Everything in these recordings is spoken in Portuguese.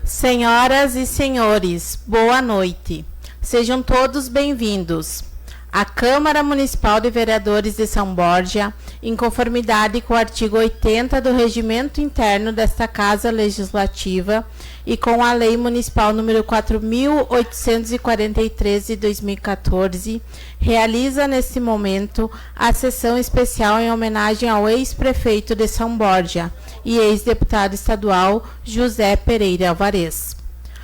Senhoras e senhores, boa noite. Sejam todos bem-vindos. A Câmara Municipal de Vereadores de São Borja, em conformidade com o artigo 80 do Regimento Interno desta Casa Legislativa e com a Lei Municipal número 4.843 de 2014, realiza neste momento a sessão especial em homenagem ao ex-prefeito de São Borja e ex-deputado estadual José Pereira Alvarez,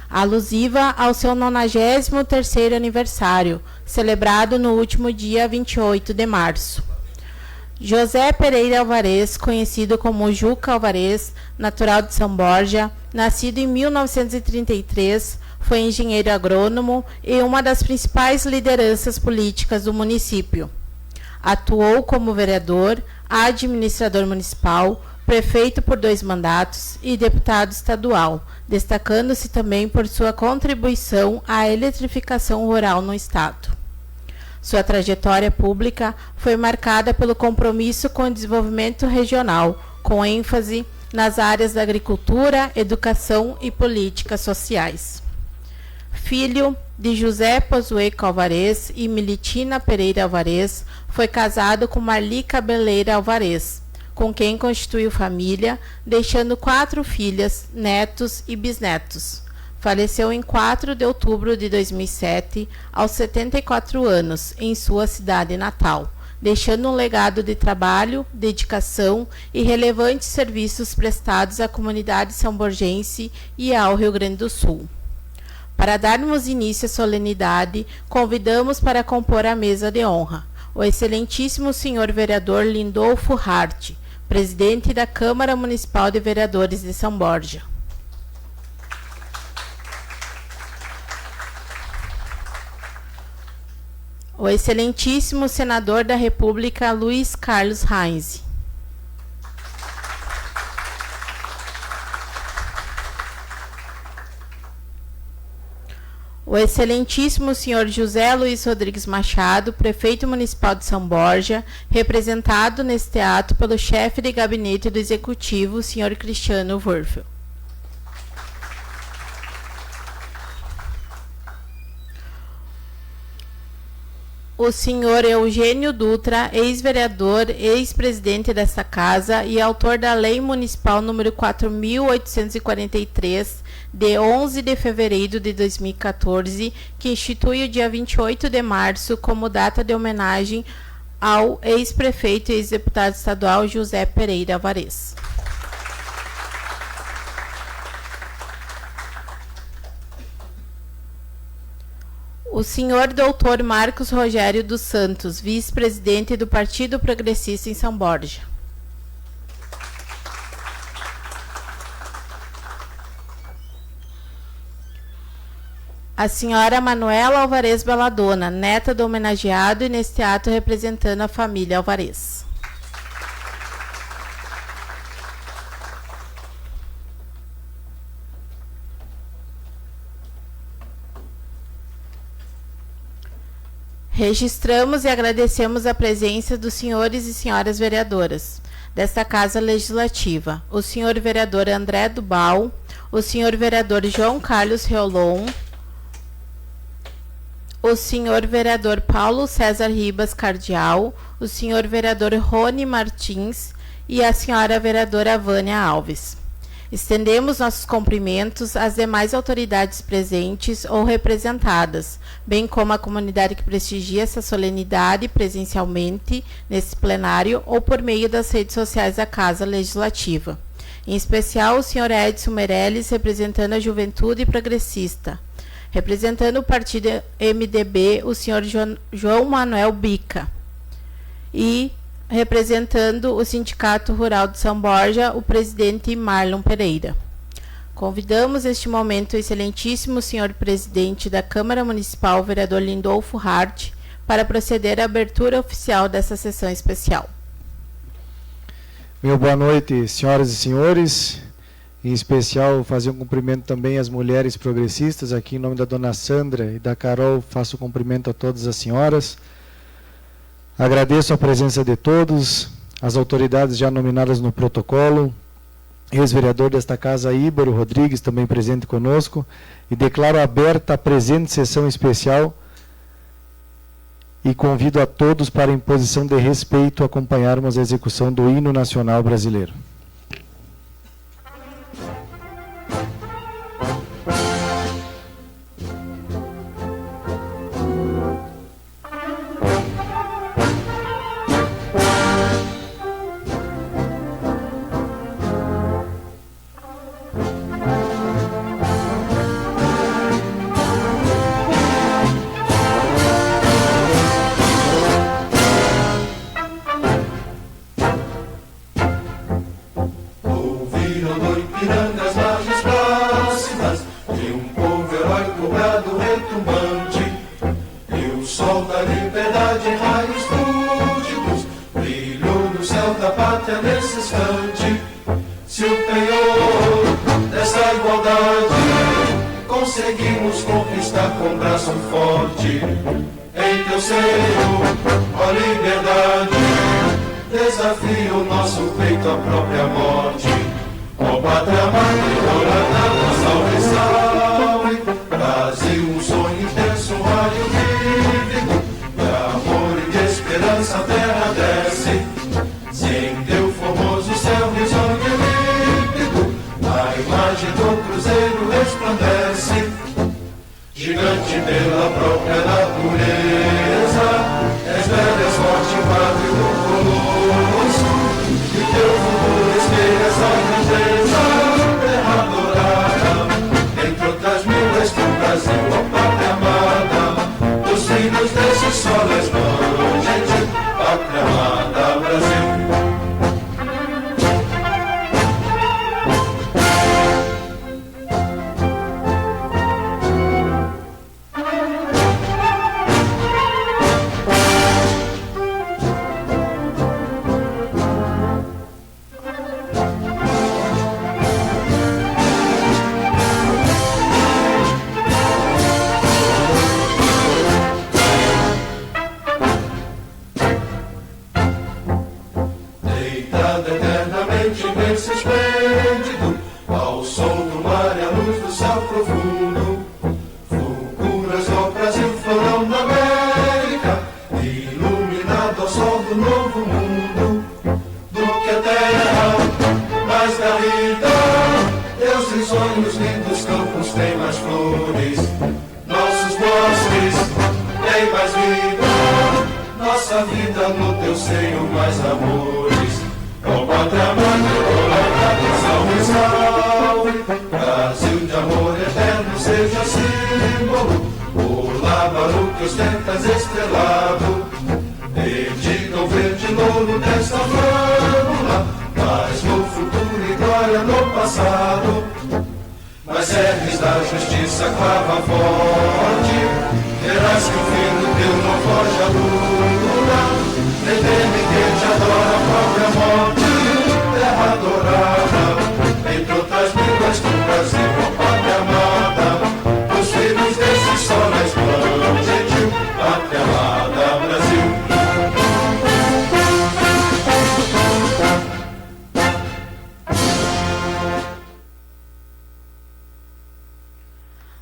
alusiva ao seu 93º aniversário, celebrado no último dia 28 de março. José Pereira Alvarez, conhecido como Juca Alvarez, natural de São Borja, nascido em 1933, foi engenheiro agrônomo e uma das principais lideranças políticas do município. Atuou como vereador, administrador municipal, prefeito por 2 mandatos e deputado estadual, destacando-se também por sua contribuição à eletrificação rural no estado. Sua trajetória pública foi marcada pelo compromisso com o desenvolvimento regional, com ênfase nas áreas da agricultura, educação e políticas sociais. Filho de José Pozueco Alvarez e Militina Pereira Alvarez, foi casado com Marli Cabeleira Alvarez, com quem constituiu família, deixando 4 filhas, netos e bisnetos. Faleceu em 4 de outubro de 2007, aos 74 anos, em sua cidade natal, deixando um legado de trabalho, dedicação e relevantes serviços prestados à comunidade são-borgense e ao Rio Grande do Sul. Para darmos início à solenidade, convidamos para compor a mesa de honra o excelentíssimo senhor vereador Lindolfo Hart, presidente da Câmara Municipal de Vereadores de São Borja. O excelentíssimo senador da República, Luiz Carlos Reis. O excelentíssimo senhor José Luiz Rodrigues Machado, prefeito municipal de São Borja, representado neste ato pelo chefe de gabinete do Executivo, senhor Cristiano Wurfel. O senhor Eugênio Dutra, ex-vereador, ex-presidente desta casa e autor da Lei Municipal número 4.843, de 11 de fevereiro de 2014, que institui o dia 28 de março como data de homenagem ao ex-prefeito e ex-deputado estadual José Pereira Alvarez. O senhor doutor Marcos Rogério dos Santos, vice-presidente do Partido Progressista em São Borja. A senhora Manuela Alvarez Baladona, neta do homenageado e neste ato representando a família Alvarez. Registramos e agradecemos a presença dos senhores e senhoras vereadoras desta Casa Legislativa, o senhor vereador André Dubal, o senhor vereador João Carlos Reolon, o senhor vereador Paulo César Ribas Cardial, o senhor vereador Rony Martins e a senhora vereadora Vânia Alves. Estendemos nossos cumprimentos às demais autoridades presentes ou representadas, bem como à comunidade que prestigia essa solenidade presencialmente nesse plenário ou por meio das redes sociais da Casa Legislativa. Em especial, o senhor Edson Meirelles, representando a Juventude Progressista. Representando o partido MDB, o senhor João Manuel Bica. E representando o Sindicato Rural de São Borja, o presidente Marlon Pereira. Convidamos neste momento o excelentíssimo senhor presidente da Câmara Municipal, vereador Lindolfo Hart, para proceder à abertura oficial dessa sessão especial. Meu boa noite, senhoras e senhores. Em especial, fazer um cumprimento também às mulheres progressistas. Aqui, em nome da dona Sandra e da Carol, faço um cumprimento a todas as senhoras. Agradeço a presença de todos, as autoridades já nominadas no protocolo, ex-vereador desta casa, Íbaro Rodrigues, também presente conosco, e declaro aberta a presente sessão especial e convido a todos para, em posição de respeito, acompanharmos a execução do hino nacional brasileiro.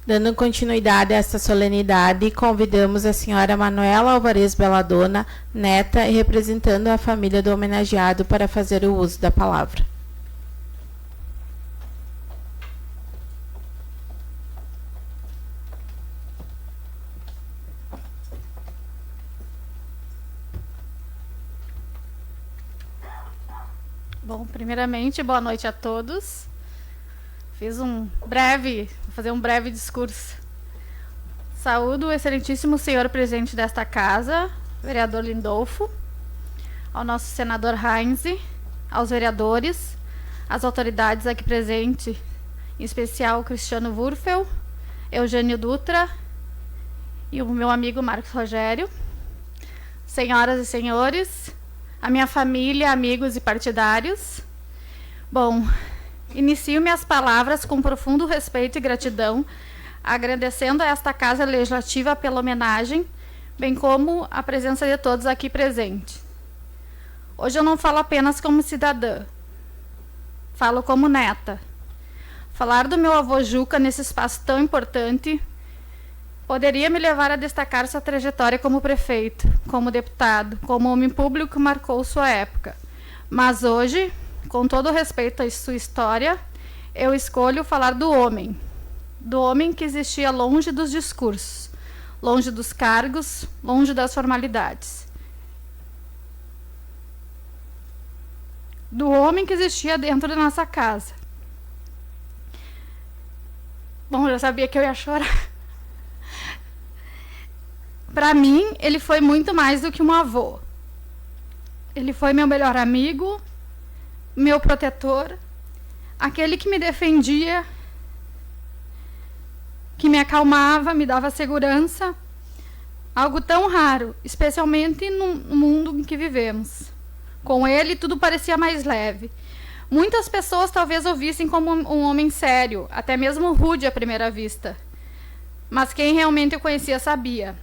Dando continuidade a esta solenidade, convidamos a senhora Manuela Alvarez Belladonna, neta e representando a família do homenageado, para fazer o uso da palavra. Bom, primeiramente, boa noite a todos. Vou fazer um breve discurso. Saúdo o excelentíssimo senhor presidente desta casa, vereador Lindolfo, ao nosso senador Heinz, aos vereadores, às autoridades aqui presentes, em especial Cristiano Wurfel, Eugênio Dutra e o meu amigo Marcos Rogério, senhoras e senhores, a minha família, amigos e partidários. Bom, inicio minhas palavras com profundo respeito e gratidão, agradecendo a esta Casa Legislativa pela homenagem, bem como a presença de todos aqui presentes. Hoje eu não falo apenas como cidadã, falo como neta. Falar do meu avô Juca nesse espaço tão importante poderia me levar a destacar sua trajetória como prefeito, como deputado, como homem público que marcou sua época. Mas hoje, com todo o respeito à sua história, eu escolho falar do homem que existia longe dos discursos, longe dos cargos, longe das formalidades. Do homem que existia dentro da nossa casa. Bom, eu já sabia que eu ia chorar. Para mim, ele foi muito mais do que um avô. Ele foi meu melhor amigo, meu protetor, aquele que me defendia, que me acalmava, me dava segurança, algo tão raro, especialmente no mundo em que vivemos. Com ele, tudo parecia mais leve. Muitas pessoas talvez o vissem como um homem sério, até mesmo rude à primeira vista. Mas quem realmente o conhecia sabia.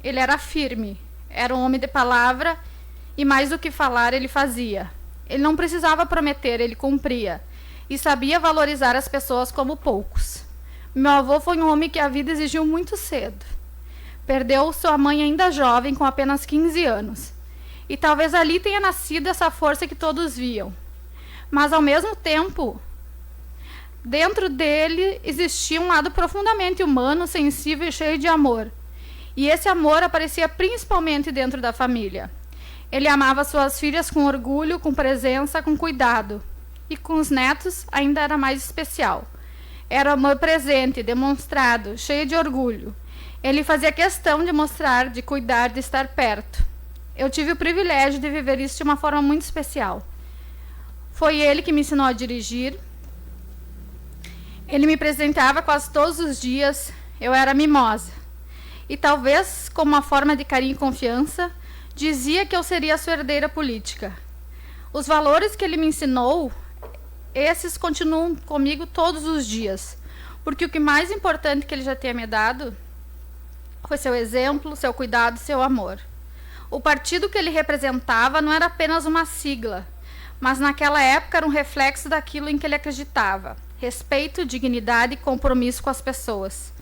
Ele era firme, era um homem de palavra e mais do que falar, ele fazia. Ele não precisava prometer, ele cumpria. E sabia valorizar as pessoas como poucos. Meu avô foi um homem que a vida exigiu muito cedo. Perdeu sua mãe ainda jovem, com apenas 15 anos. E talvez ali tenha nascido essa força que todos viam. Mas, ao mesmo tempo, dentro dele existia um lado profundamente humano, sensível e cheio de amor. E esse amor aparecia principalmente dentro da família. Ele amava suas filhas com orgulho, com presença, com cuidado. E com os netos ainda era mais especial. Era amor presente, demonstrado, cheio de orgulho. Ele fazia questão de mostrar, de cuidar, de estar perto. Eu tive o privilégio de viver isso de uma forma muito especial. Foi ele que me ensinou a dirigir. Ele me apresentava quase todos os dias. Eu era mimosa. E talvez, como uma forma de carinho e confiança, dizia que eu seria a sua herdeira política. Os valores que ele me ensinou, esses continuam comigo todos os dias. Porque o que mais importante que ele já tinha me dado foi seu exemplo, seu cuidado, seu amor. O partido que ele representava não era apenas uma sigla, mas naquela época era um reflexo daquilo em que ele acreditava. Respeito, dignidade e compromisso com as pessoas.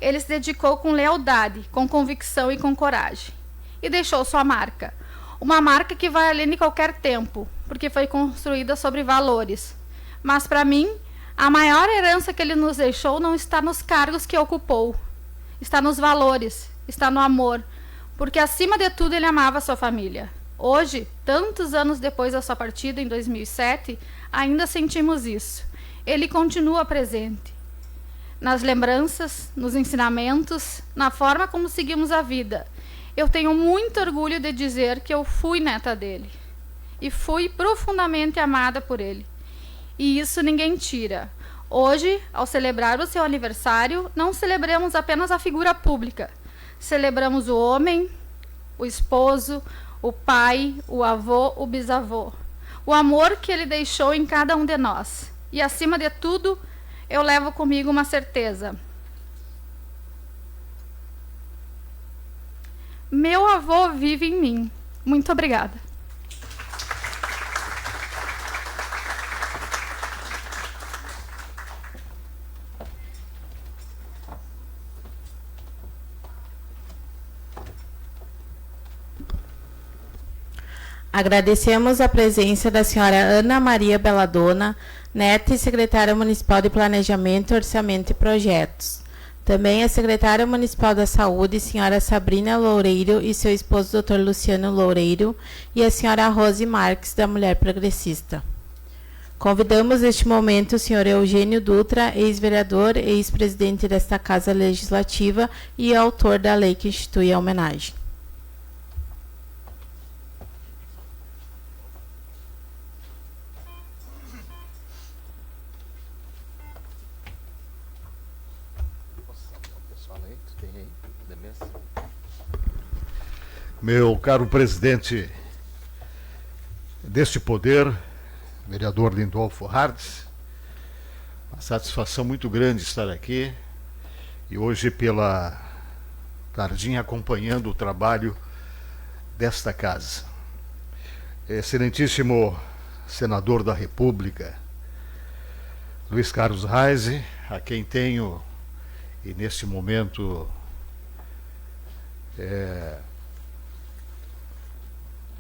Ele se dedicou com lealdade, com convicção e com coragem. E deixou sua marca. Uma marca que vai além de qualquer tempo, porque foi construída sobre valores. Mas, para mim, a maior herança que ele nos deixou não está nos cargos que ocupou. Está nos valores, está no amor. Porque, acima de tudo, ele amava a sua família. Hoje, tantos anos depois da sua partida, em 2007, ainda sentimos isso. Ele continua presente. Nas lembranças, nos ensinamentos, na forma como seguimos a vida. Eu tenho muito orgulho de dizer que eu fui neta dele. E fui profundamente amada por ele. E isso ninguém tira. Hoje, ao celebrar o seu aniversário, não celebramos apenas a figura pública. Celebramos o homem, o esposo, o pai, o avô, o bisavô. O amor que ele deixou em cada um de nós. E, acima de tudo, eu levo comigo uma certeza. Meu avô vive em mim. Muito obrigada. Agradecemos a presença da senhora Ana Maria Belladonna, neta e secretária municipal de Planejamento, Orçamento e Projetos. Também a secretária municipal da Saúde, senhora Sabrina Loureiro, e seu esposo, Dr. Luciano Loureiro, e a senhora Rose Marques, da Mulher Progressista. Convidamos neste momento o senhor Eugênio Dutra, ex-vereador, ex-presidente desta Casa Legislativa e autor da lei que institui a homenagem. Meu caro presidente deste poder, vereador Lindolfo Hardes, uma satisfação muito grande estar aqui e hoje pela tardinha acompanhando o trabalho desta casa. excelentíssimo senador da República, Luiz Carlos Reise, a quem tenho, e neste momento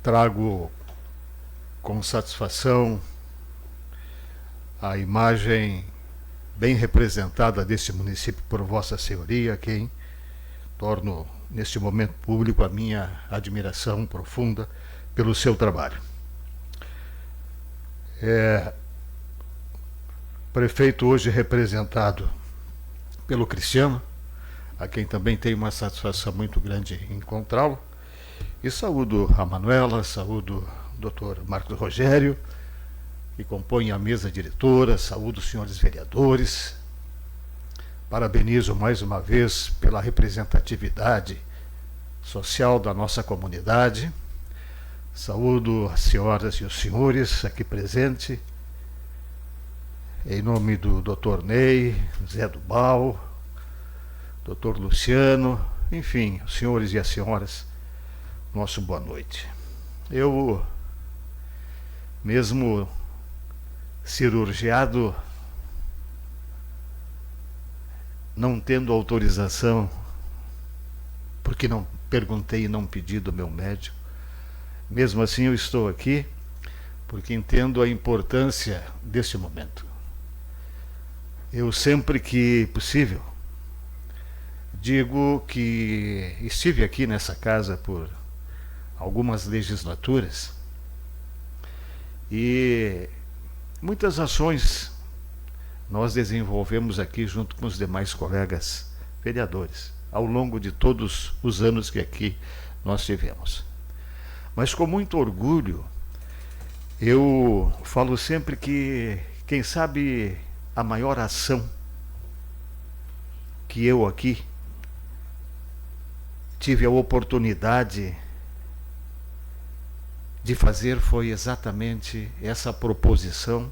trago com satisfação a imagem bem representada deste município por Vossa Senhoria, a quem torno neste momento público a minha admiração profunda pelo seu trabalho. Prefeito hoje representado pelo Cristiano, a quem também tenho uma satisfação muito grande em encontrá-lo, e saúdo a Manuela, saúdo o Dr. Marcos Rogério, que compõe a mesa diretora, saúdo os senhores vereadores, parabenizo mais uma vez pela representatividade social da nossa comunidade, saúdo as senhoras e os senhores aqui presentes, em nome do Dr. Ney, Zé Dubal, Dr. Luciano, enfim, os senhores e as senhoras, nosso boa noite. Eu, mesmo cirurgiado, não tendo autorização, porque não perguntei e não pedi do meu médico, mesmo assim eu estou aqui, porque entendo a importância deste momento. Eu sempre que possível digo que estive aqui nessa casa por algumas legislaturas e muitas ações nós desenvolvemos aqui junto com os demais colegas vereadores ao longo de todos os anos que aqui nós tivemos. Mas com muito orgulho eu falo sempre que, quem sabe, a maior ação que eu aqui tive a oportunidade de fazer foi exatamente essa proposição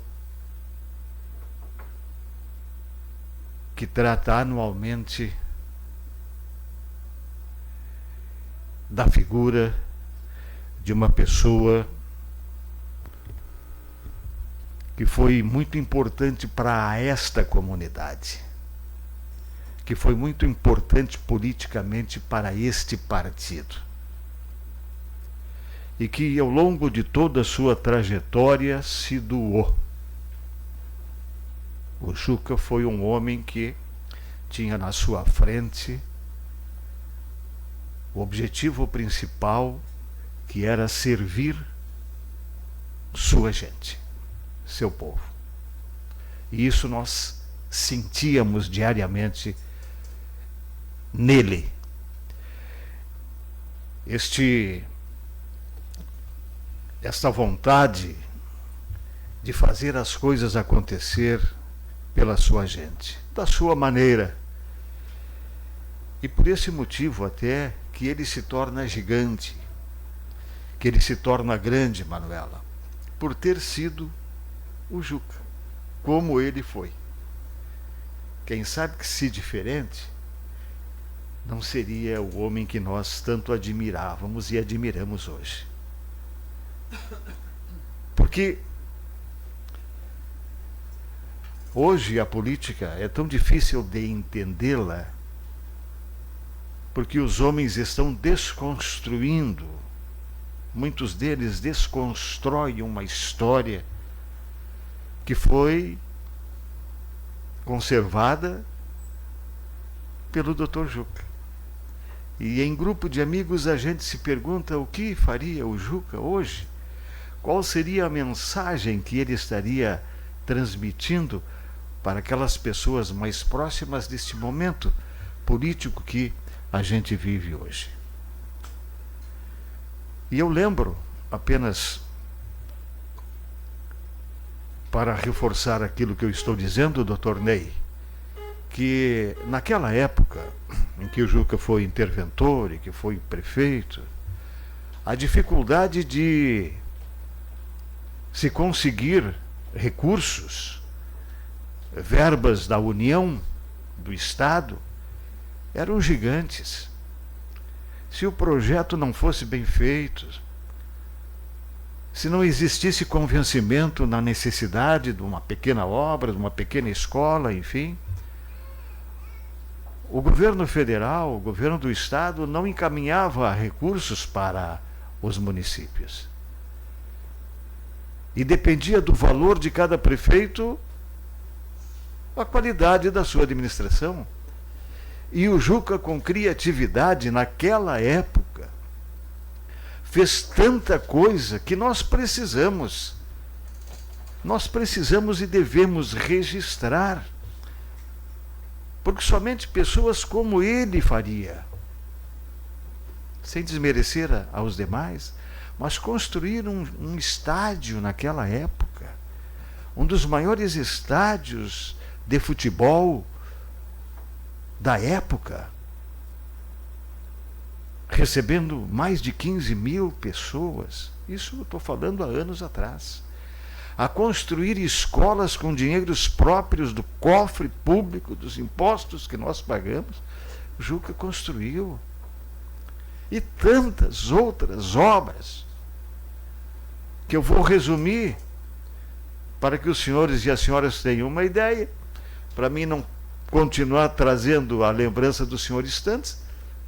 que trata anualmente da figura de uma pessoa que foi muito importante para esta comunidade, que foi muito importante politicamente para este partido, e que ao longo de toda a sua trajetória se doou. O Juca foi um homem que tinha na sua frente o objetivo principal, que era servir sua gente, seu povo. E isso nós sentíamos diariamente nele. Esta vontade de fazer as coisas acontecer pela sua gente, da sua maneira. E por esse motivo até que ele se torna gigante, que ele se torna grande, Manuela, por ter sido o Juca, como ele foi. Quem sabe que, se diferente, não seria o homem que nós tanto admirávamos e admiramos hoje. Porque hoje a política é tão difícil de entendê-la, porque os homens estão desconstruindo, muitos deles desconstroem uma história que foi conservada pelo Dr. Juca. E em grupo de amigos a gente se pergunta o que faria o Juca hoje, qual seria a mensagem que ele estaria transmitindo para aquelas pessoas mais próximas deste momento político que a gente vive hoje. E eu lembro, apenas para reforçar aquilo que eu estou dizendo, Dr. Ney, que naquela época em que o Juca foi interventor e que foi prefeito, a dificuldade de se conseguir recursos, verbas da União, do Estado, eram gigantes. Se o projeto não fosse bem feito, se não existisse convencimento na necessidade de uma pequena obra, de uma pequena escola, enfim, o governo federal, o governo do estado não encaminhava recursos para os municípios. E dependia do valor de cada prefeito a qualidade da sua administração. E o Juca, com criatividade, naquela época, fez tanta coisa que nós precisamos e devemos registrar, porque somente pessoas como ele faria, sem desmerecer aos demais, mas construir um estádio naquela época, um dos maiores estádios de futebol da época, recebendo mais de 15 mil pessoas. Isso eu estou falando há anos atrás. A construir escolas com dinheiros próprios do cofre público, dos impostos que nós pagamos. Juca construiu. E tantas outras obras que eu vou resumir para que os senhores e as senhoras tenham uma ideia, para mim não continuar trazendo a lembrança dos senhores tantos.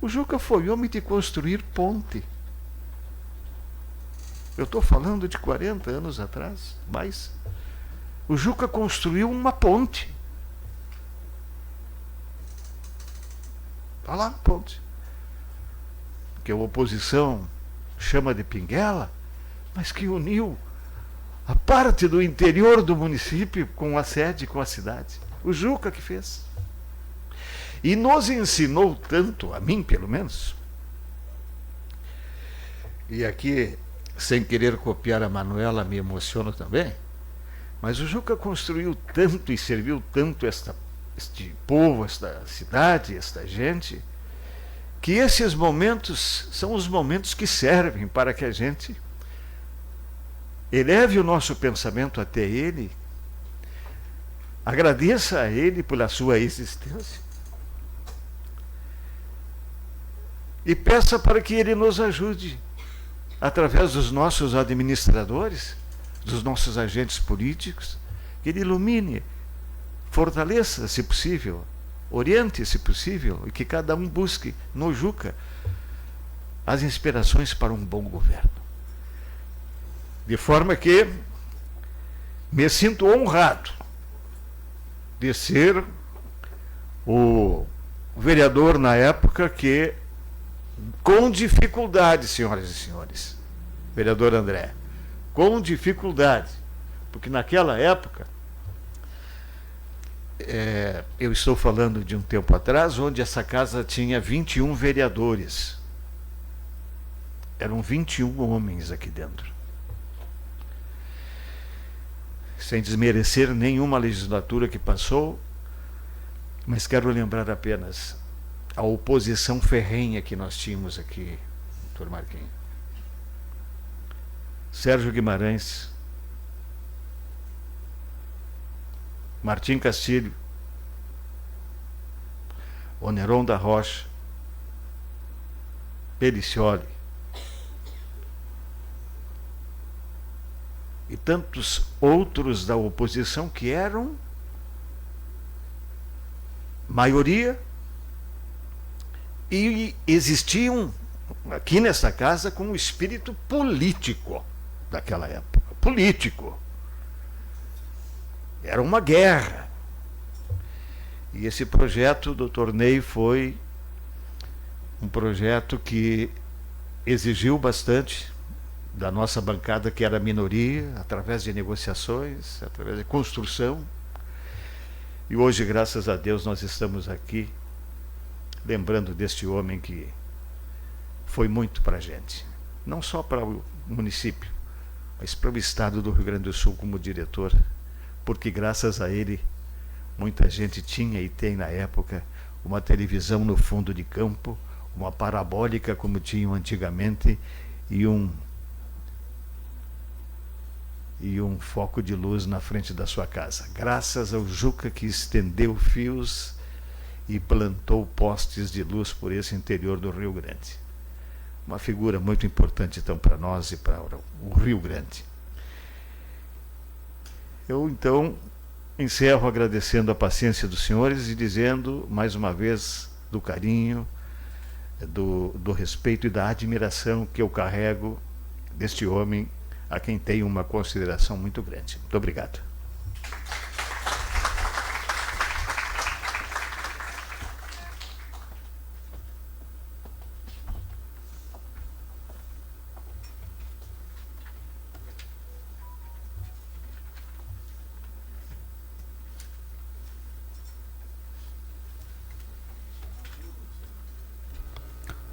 O Juca foi homem de construir ponte. Eu estou falando de 40 anos atrás, mais. O Juca construiu uma ponte. Está lá a ponte. Que a oposição chama de pinguela, mas que uniu a parte do interior do município com a sede, com a cidade. O Juca que fez. E nos ensinou tanto, a mim pelo menos, e aqui, sem querer copiar a Manuela, me emociono também, mas o Juca construiu tanto e serviu tanto este povo, esta cidade, esta gente, que esses momentos são os momentos que servem para que a gente eleve o nosso pensamento até ele, agradeça a ele pela sua existência, e peça para que ele nos ajude, através dos nossos administradores, dos nossos agentes políticos, que ele ilumine, fortaleça, se possível, oriente, se possível, e que cada um busque no Juca as inspirações para um bom governo. De forma que me sinto honrado de ser o vereador na época que, com dificuldade, senhoras e senhores, vereador André, com dificuldade, porque naquela época, eu estou falando de um tempo atrás, onde essa casa tinha 21 vereadores. Eram 21 homens aqui dentro. Sem desmerecer nenhuma legislatura que passou, mas quero lembrar apenas a oposição ferrenha que nós tínhamos aqui, doutor Marquinhos. Sérgio Guimarães, Martim Castilho, Oneron da Rocha, Pericioli e tantos outros da oposição que eram maioria e existiam aqui nessa casa com o espírito político daquela época. Político. Era uma guerra. E esse projeto do torneio foi um projeto que exigiu bastante da nossa bancada, que era minoria, através de negociações, através de construção. E hoje, graças a Deus, nós estamos aqui lembrando deste homem que foi muito para a gente. Não só para o município, mas para o estado do Rio Grande do Sul como diretor, porque graças a ele muita gente tinha e tem na época uma televisão no fundo de campo, uma parabólica como tinham antigamente e um foco de luz na frente da sua casa. Graças ao Juca, que estendeu fios e plantou postes de luz por esse interior do Rio Grande. uma figura muito importante então para nós e para o Rio Grande. Eu então encerro agradecendo a paciência dos senhores e dizendo mais uma vez do carinho, do respeito e da admiração que eu carrego deste homem a quem tenho uma consideração muito grande. Muito obrigado.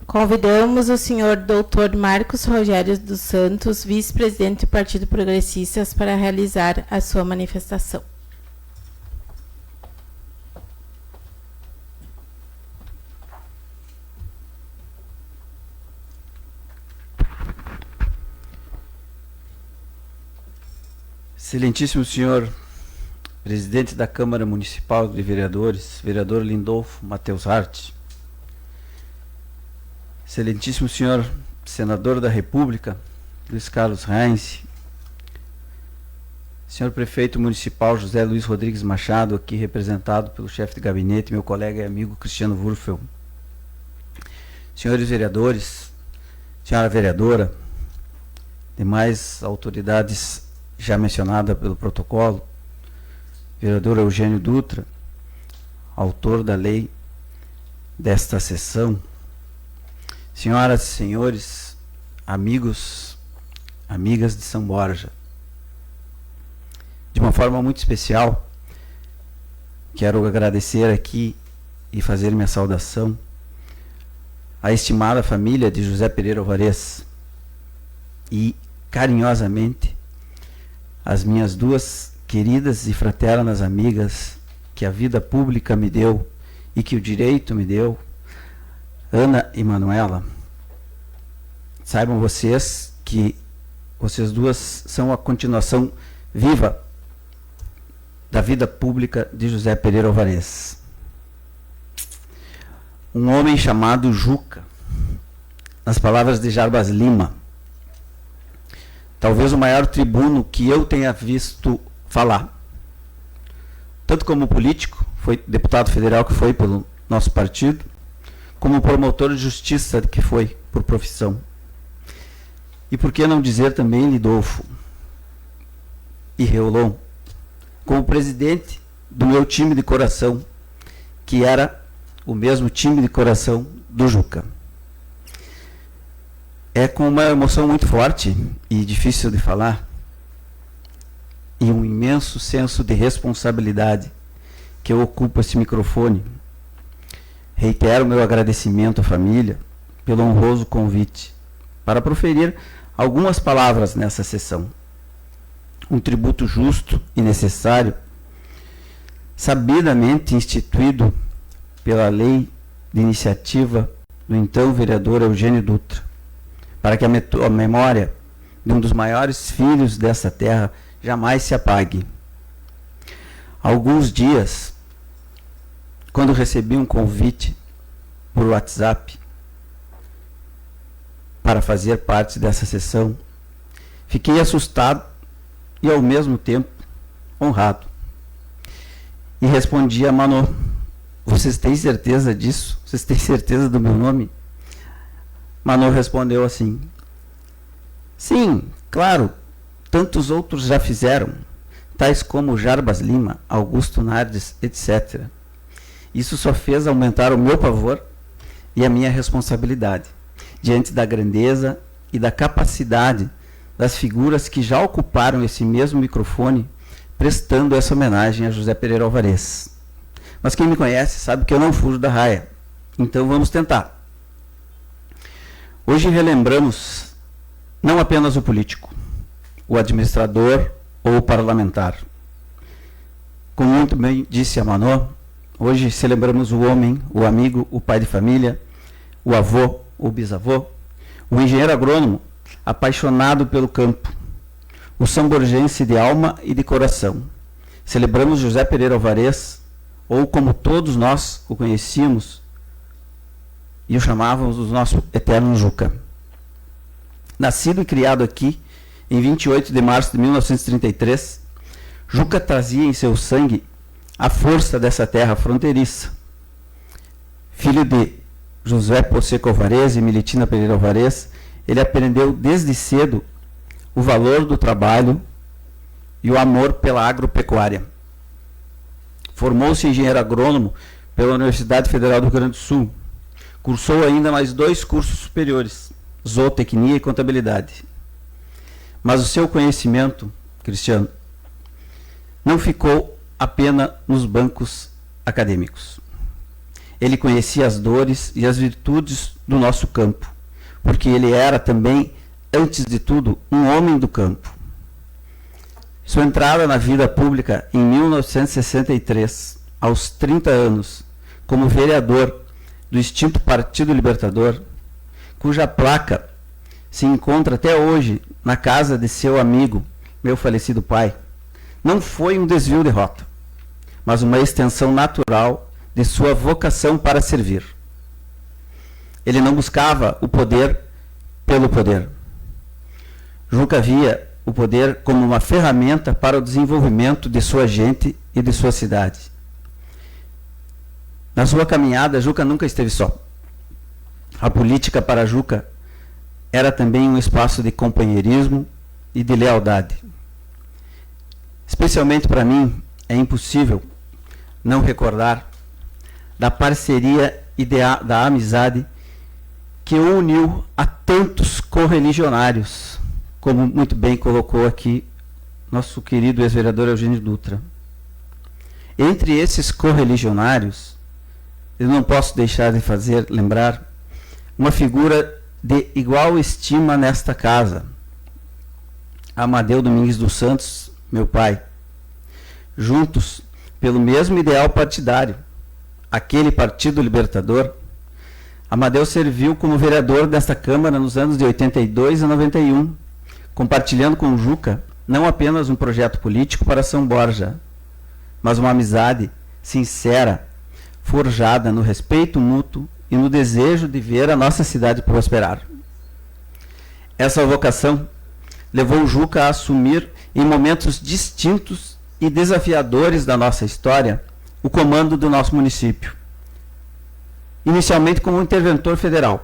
Convidamos o senhor Dr. Marcos Rogério dos Santos, vice-presidente do Partido Progressistas, para realizar a sua manifestação. Excelentíssimo senhor presidente da Câmara Municipal de Vereadores, vereador Lindolfo Matheus Hart, excelentíssimo senhor senador da República, Luiz Carlos Reins, senhor prefeito municipal José Luiz Rodrigues Machado, aqui representado pelo chefe de gabinete, meu colega e amigo Cristiano Wurfel, senhores vereadores, senhora vereadora, demais autoridades já mencionadas pelo protocolo, vereador Eugênio Dutra, autor da lei desta sessão, senhoras e senhores, amigos, amigas de São Borja, de uma forma muito especial, quero agradecer aqui e fazer minha saudação à estimada família de José Pereira Alvarez e, carinhosamente, as minhas duas queridas e fraternas amigas que a vida pública me deu e que o direito me deu, Ana e Manuela. Saibam vocês que vocês duas são a continuação viva da vida pública de José Pereira Alvarez. Um homem chamado Juca, nas palavras de Jarbas Lima, talvez o maior tribuno que eu tenha visto falar. Tanto como político, foi deputado federal que foi pelo nosso partido, como promotor de justiça que foi por profissão. E por que não dizer também Lidolfo e Reolon, como presidente do meu time de coração, que era o mesmo time de coração do Juca. É com uma emoção muito forte e difícil de falar, e um imenso senso de responsabilidade, que eu ocupo esse microfone. Reitero meu agradecimento à família pelo honroso convite para proferir algumas palavras nessa sessão. Um tributo justo e necessário, sabidamente instituído pela lei de iniciativa do então vereador Eugênio Dutra, para que a memória de um dos maiores filhos dessa terra jamais se apague. Há alguns dias, quando recebi um convite por WhatsApp para fazer parte dessa sessão, fiquei assustado e ao mesmo tempo honrado. E respondi a Mano: vocês têm certeza disso? Vocês têm certeza do meu nome? Mano respondeu assim: sim, claro, tantos outros já fizeram, tais como Jarbas Lima, Augusto Nardes, etc. Isso só fez aumentar o meu pavor e a minha responsabilidade, diante da grandeza e da capacidade das figuras que já ocuparam esse mesmo microfone, prestando essa homenagem a José Pereira Alvarez. Mas quem me conhece sabe que eu não fujo da raia, então vamos tentar. Hoje relembramos não apenas o político, o administrador ou o parlamentar. Como muito bem disse a Manô, hoje celebramos o homem, o amigo, o pai de família, o avô, o bisavô, o engenheiro agrônomo, apaixonado pelo campo, o samborgense de alma e de coração. Celebramos José Pereira Alvarez, ou como todos nós o conhecíamos, e o chamávamos o nosso eterno Juca. Nascido e criado aqui, em 28 de março de 1933, Juca trazia em seu sangue a força dessa terra fronteiriça. Filho de José Poseco Alvarez e Militina Pereira Alvarez, ele aprendeu desde cedo o valor do trabalho e o amor pela agropecuária. Formou-se engenheiro agrônomo pela Universidade Federal do Rio Grande do Sul. Cursou ainda mais 2 cursos superiores, zootecnia e contabilidade. Mas o seu conhecimento, Cristiano, não ficou apenas nos bancos acadêmicos. Ele conhecia as dores e as virtudes do nosso campo, porque ele era também, antes de tudo, um homem do campo. Sua entrada na vida pública em 1963, aos 30 anos, como vereador do extinto Partido Libertador, cuja placa se encontra até hoje na casa de seu amigo, meu falecido pai, não foi um desvio de rota, mas uma extensão natural de sua vocação para servir. Ele não buscava o poder pelo poder. Juca via o poder como uma ferramenta para o desenvolvimento de sua gente e de sua cidade. Na sua caminhada, Juca nunca esteve só. A política para Juca era também um espaço de companheirismo e de lealdade. Especialmente para mim, é impossível não recordar da parceria e da amizade que o uniu a tantos correligionários, como muito bem colocou aqui nosso querido ex-vereador Eugênio Dutra. Entre esses correligionários, eu não posso deixar de lembrar uma figura de igual estima nesta casa, Amadeu Domingues dos Santos, meu pai. Juntos, pelo mesmo ideal partidário, aquele Partido Libertador, Amadeu serviu como vereador desta Câmara nos anos de 82 a 91, compartilhando com o Juca não apenas um projeto político para São Borja, mas uma amizade sincera, forjada no respeito mútuo e no desejo de ver a nossa cidade prosperar. Essa vocação levou o Juca a assumir, em momentos distintos e desafiadores da nossa história, o comando do nosso município. Inicialmente como interventor federal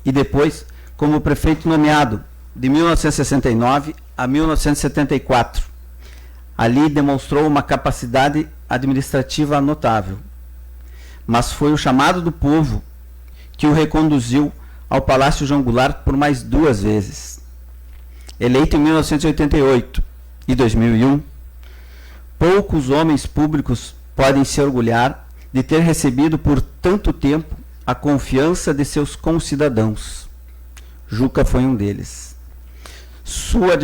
e depois como prefeito nomeado de 1969 a 1974. Ali demonstrou uma capacidade administrativa notável, mas foi o chamado do povo que o reconduziu ao Palácio João Goulart por mais 2 vezes. Eleito em 1988 e 2001, poucos homens públicos podem se orgulhar de ter recebido por tanto tempo a confiança de seus concidadãos. Juca foi um deles. Suas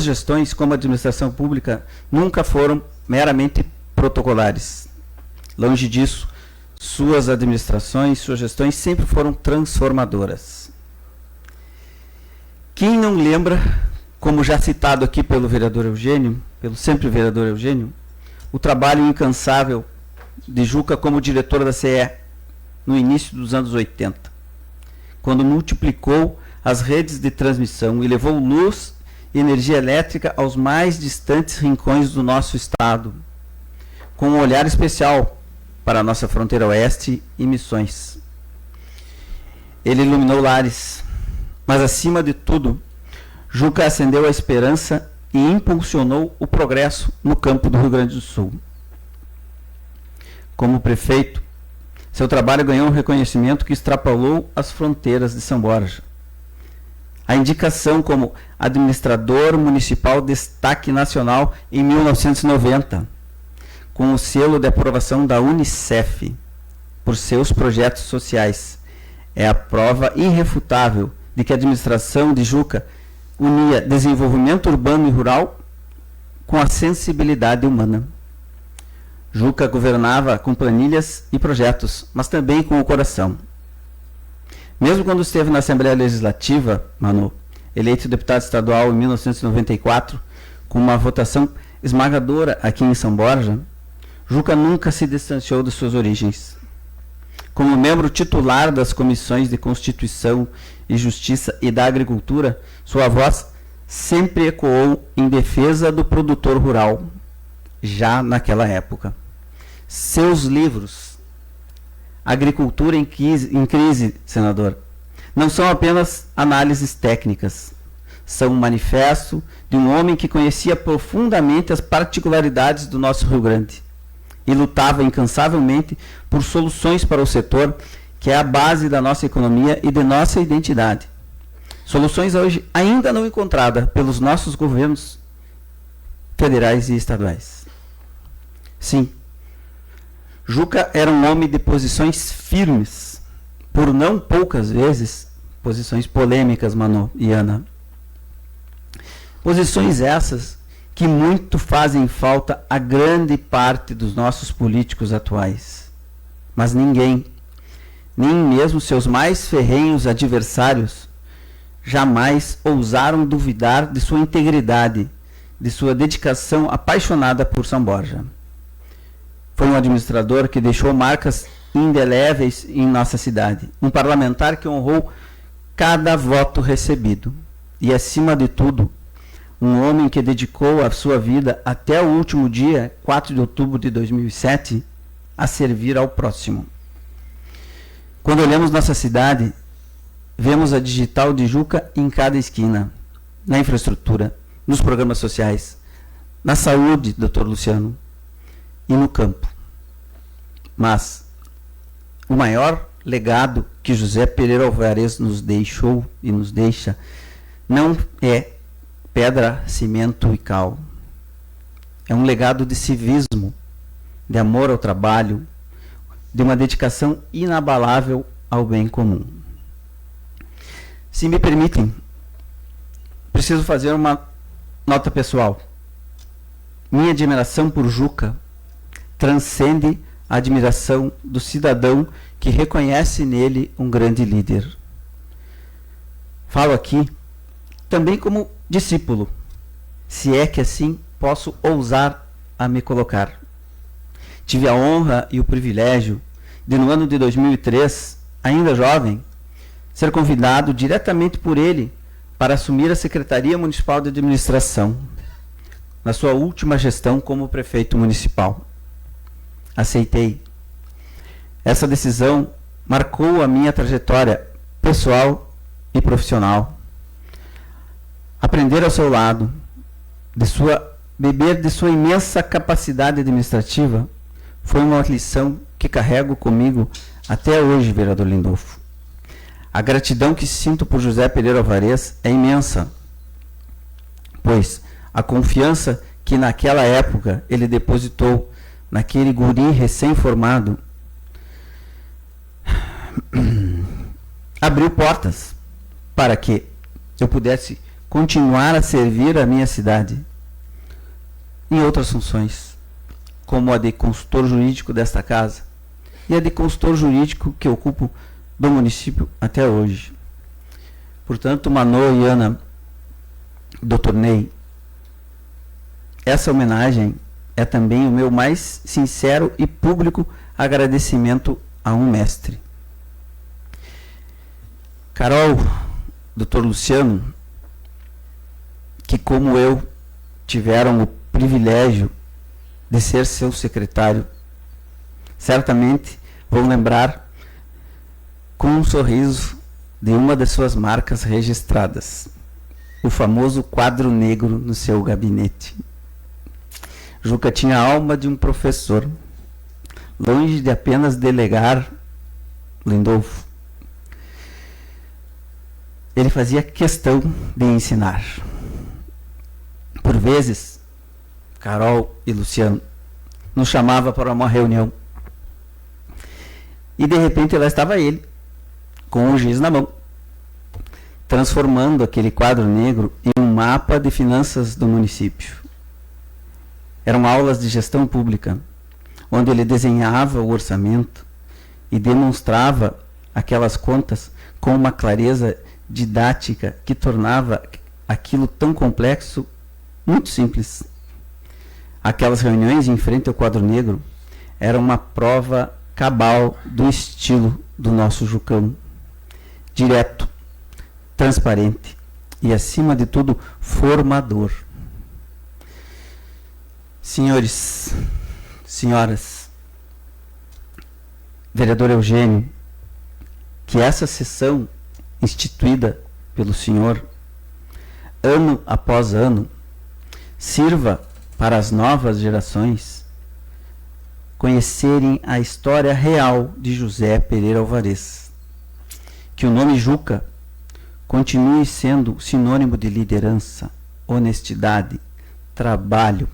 gestões como administração pública nunca foram meramente protocolares. Longe disso, suas gestões sempre foram transformadoras. Quem não lembra, como já citado aqui pelo vereador Eugênio, pelo sempre vereador Eugênio, o trabalho incansável de Juca como diretor da CE no início dos anos 80, quando multiplicou as redes de transmissão e levou luz e energia elétrica aos mais distantes rincões do nosso estado, com um olhar especial para a nossa fronteira oeste e Missões. Ele iluminou lares, mas acima de tudo, Juca acendeu a esperança e impulsionou o progresso no campo do Rio Grande do Sul. Como prefeito, seu trabalho ganhou um reconhecimento que extrapolou as fronteiras de São Borja. A indicação como administrador municipal destaque nacional em 1990, com o selo de aprovação da Unicef por seus projetos sociais, é a prova irrefutável de que a administração de Juca unia desenvolvimento urbano e rural com a sensibilidade humana. Juca governava com planilhas e projetos, mas também com o coração. Mesmo quando esteve na Assembleia Legislativa, Manu, eleito deputado estadual em 1994, com uma votação esmagadora aqui em São Borja, Juca nunca se distanciou de suas origens. como membro titular das comissões de Constituição e Justiça e da Agricultura, sua voz sempre ecoou em defesa do produtor rural, já naquela época. Seus livros, Agricultura em Crise, senador, não são apenas análises técnicas, são um manifesto de um homem que conhecia profundamente as particularidades do nosso Rio Grande e lutava incansavelmente por soluções para o setor que é a base da nossa economia e de nossa identidade. Soluções hoje ainda não encontradas pelos nossos governos federais e estaduais. Sim, Juca era um homem de posições firmes, por não poucas vezes, posições polêmicas, Mano e Ana. Posições essas que muito fazem falta a grande parte dos nossos políticos atuais. Mas ninguém, nem mesmo seus mais ferrenhos adversários, jamais ousaram duvidar de sua integridade, de sua dedicação apaixonada por São Borja. Foi um administrador que deixou marcas indeléveis em nossa cidade, um parlamentar que honrou cada voto recebido e, acima de tudo, um homem que dedicou a sua vida até o último dia, 4 de outubro de 2007, a servir ao próximo. Quando olhamos nossa cidade, vemos a digital de Juca em cada esquina, na infraestrutura, nos programas sociais, na saúde, Dr. Luciano, e no campo. Mas o maior legado que José Pereira Alvarez nos deixou e nos deixa não é pedra, cimento e cal. É um legado de civismo, de amor ao trabalho, de uma dedicação inabalável ao bem comum. Se me permitem, preciso fazer uma nota pessoal. Minha admiração por Juca transcende a admiração do cidadão que reconhece nele um grande líder. Falo aqui também como discípulo, se é que assim posso ousar a me colocar. Tive a honra e o privilégio de, no ano de 2003, ainda jovem, ser convidado diretamente por ele para assumir a Secretaria Municipal de Administração, na sua última gestão como prefeito municipal. Aceitei. Essa decisão marcou a minha trajetória pessoal e profissional. Aprender ao seu lado, beber de sua imensa capacidade administrativa, foi uma lição que carrego comigo até hoje, vereador Lindolfo. A gratidão que sinto por José Pereira Alvarez é imensa, pois a confiança que naquela época ele depositou naquele guri recém-formado abriu portas para que eu pudesse continuar a servir a minha cidade em outras funções, como a de consultor jurídico desta casa e a de consultor jurídico que ocupo do município até hoje. Portanto, Mano e Ana, Dr. Ney, essa homenagem é também o meu mais sincero e público agradecimento a um mestre. Carol, Dr. Luciano, que como eu tiveram o privilégio de ser seu secretário, certamente vão lembrar com um sorriso de uma das suas marcas registradas, o famoso quadro negro no seu gabinete. Juca tinha a alma de um professor, longe de apenas delegar, Lindolfo. Ele fazia questão de ensinar. Por vezes, Carol e Luciano nos chamava para uma reunião. E de repente lá estava ele, com o giz na mão, transformando aquele quadro negro em um mapa de finanças do município. Eram aulas de gestão pública, onde ele desenhava o orçamento e demonstrava aquelas contas com uma clareza didática que tornava aquilo tão complexo muito simples. Aquelas reuniões em frente ao quadro negro eram uma prova cabal do estilo do nosso Jucão. Direto, transparente e, acima de tudo, formador. Senhores, senhoras, vereador Eugênio, que essa sessão instituída pelo senhor, ano após ano, sirva para as novas gerações conhecerem a história real de José Pereira Alvarez. Que o nome Juca continue sendo sinônimo de liderança, honestidade, trabalho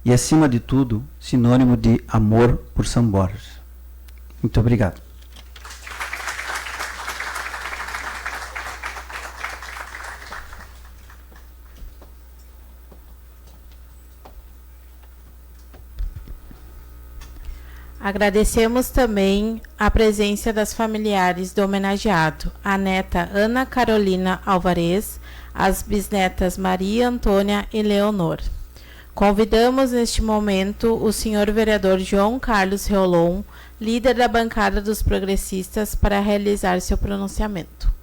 e, acima de tudo, sinônimo de amor por São Borja. Muito obrigado. Agradecemos também a presença das familiares do homenageado, a neta Ana Carolina Alvarez, as bisnetas Maria Antônia e Leonor. Convidamos neste momento o senhor vereador João Carlos Reolon, líder da bancada dos progressistas, para realizar seu pronunciamento.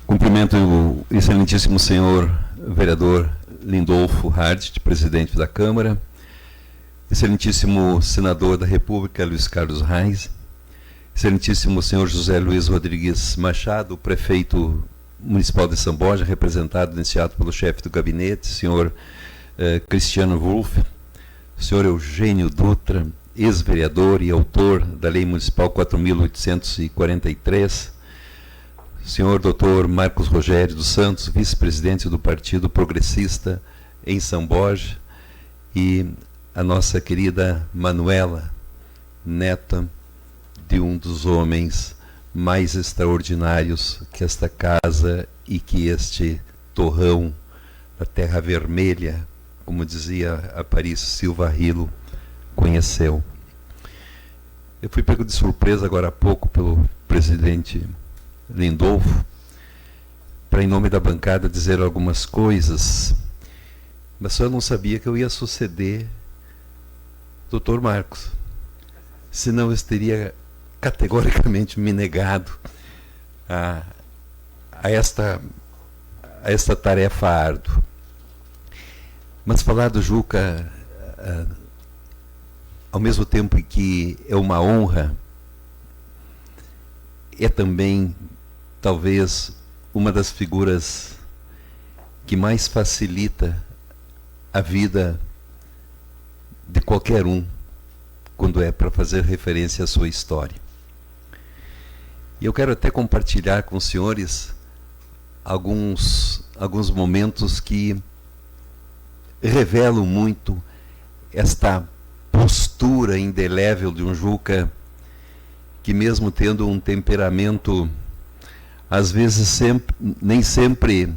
Cumprimento o excelentíssimo senhor vereador Lindolfo Hardt, presidente da Câmara, excelentíssimo senador da República Luiz Carlos Reis, excelentíssimo senhor José Luiz Rodrigues Machado, prefeito municipal de São Borja, representado nesse ato pelo chefe do gabinete, senhor Cristiano Wolff, senhor Eugênio Dutra, ex-vereador e autor da Lei Municipal 4.843, senhor Dr. Marcos Rogério dos Santos, vice-presidente do Partido Progressista em São Borja, e a nossa querida Manuela, neta de um dos homens mais extraordinários que esta casa e que este torrão da Terra Vermelha, como dizia Aparício Silva Rilo, conheceu. Eu fui pego de surpresa agora há pouco pelo presidente Lindolfo, para, em nome da bancada, dizer algumas coisas, mas só eu não sabia que eu ia suceder Dr. Marcos, senão eu teria categoricamente me negado a esta tarefa árdua. Mas falar do Juca, ao mesmo tempo que é uma honra, é também talvez uma das figuras que mais facilita a vida de qualquer um quando é para fazer referência à sua história. E eu quero até compartilhar com os senhores alguns momentos que revelam muito esta postura indelével de um Juca que, mesmo tendo um temperamento, às vezes nem sempre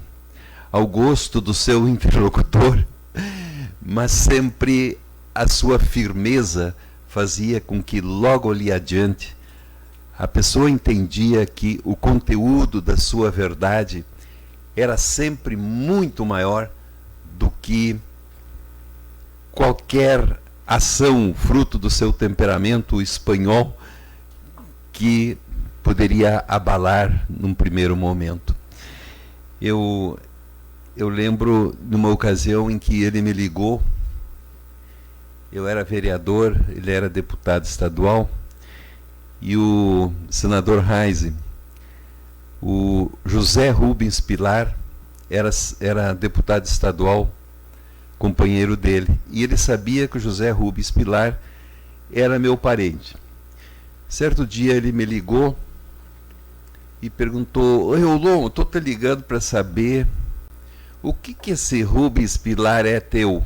ao gosto do seu interlocutor, mas sempre a sua firmeza fazia com que logo ali adiante a pessoa entendia que o conteúdo da sua verdade era sempre muito maior do que qualquer ação fruto do seu temperamento espanhol que poderia abalar num primeiro momento. Eu lembro de uma ocasião em que ele me ligou. Eu era vereador, ele era deputado estadual, e o senador Reis, o José Rubens Pilar, era deputado estadual, companheiro dele, e ele sabia que o José Rubens Pilar era meu parente. Certo dia ele me ligou e perguntou: "Oi, Olon, estou te ligando para saber o que esse Rubens Pilar é teu?"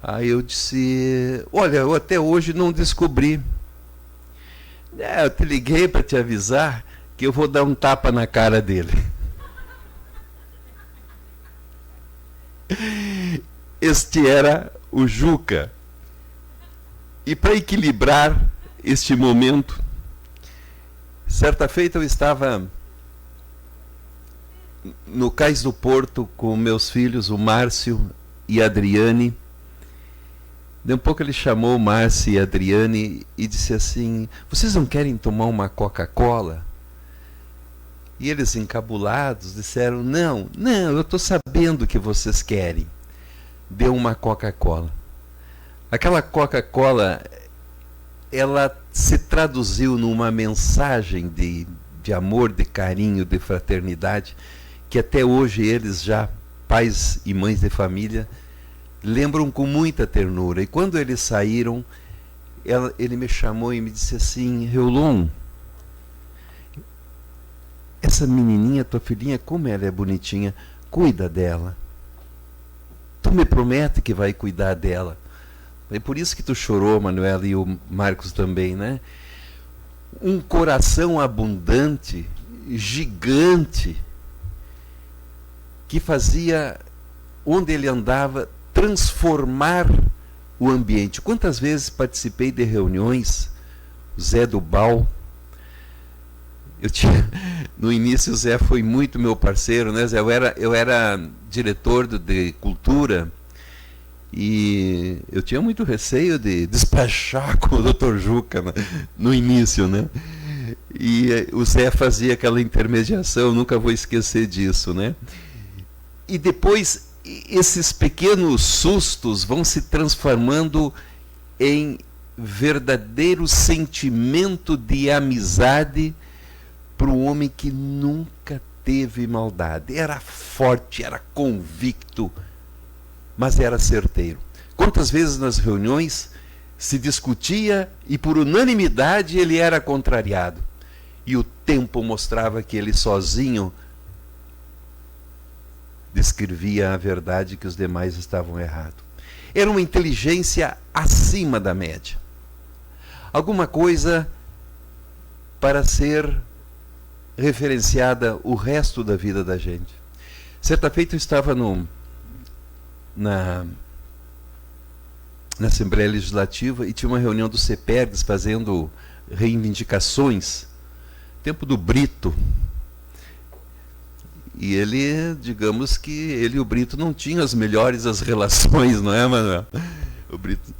Aí eu disse: "Olha, eu até hoje não descobri. Eu te liguei para te avisar que eu vou dar um tapa na cara dele." Este era o Juca. E para equilibrar este momento, certa feita eu estava no Cais do Porto com meus filhos, o Márcio e a Adriane. De um pouco ele chamou o Márcio e a Adriane e disse assim: vocês não querem tomar uma Coca-Cola? E eles, encabulados, disseram: não, eu estou sabendo que vocês querem. Deu uma Coca-Cola. Aquela Coca-Cola, ela se traduziu numa mensagem de amor, de carinho, de fraternidade, que até hoje eles, já pais e mães de família, lembram com muita ternura. E quando eles saíram, ele me chamou e me disse assim: Reolon, essa menininha, tua filhinha, como ela é bonitinha, cuida dela. Tu me promete que vai cuidar dela. É por isso que tu chorou, Manuela, e o Marcos também, né? Um coração abundante, gigante, que fazia, onde ele andava, transformar o ambiente. Quantas vezes participei de reuniões, o Zé do Bal, no início o Zé foi muito meu parceiro, né, Zé? Eu era diretor de cultura e eu tinha muito receio de despachar com o Dr. Juca no início, né? E o Zé fazia aquela intermediação, nunca vou esquecer disso, né? E depois esses pequenos sustos vão se transformando em verdadeiro sentimento de amizade para um homem que nunca teve maldade. Era forte, era convicto, mas era certeiro. Quantas vezes nas reuniões se discutia e por unanimidade ele era contrariado. E o tempo mostrava que ele sozinho descrevia a verdade, que os demais estavam errados. Era uma inteligência acima da média. Alguma coisa para ser referenciada o resto da vida da gente. Certa feita eu estava na Assembleia Legislativa e tinha uma reunião do CEPERGS fazendo reivindicações, tempo do Brito. E ele, digamos que ele e o Brito não tinham as melhores as relações, não é, Manuel? O Brito.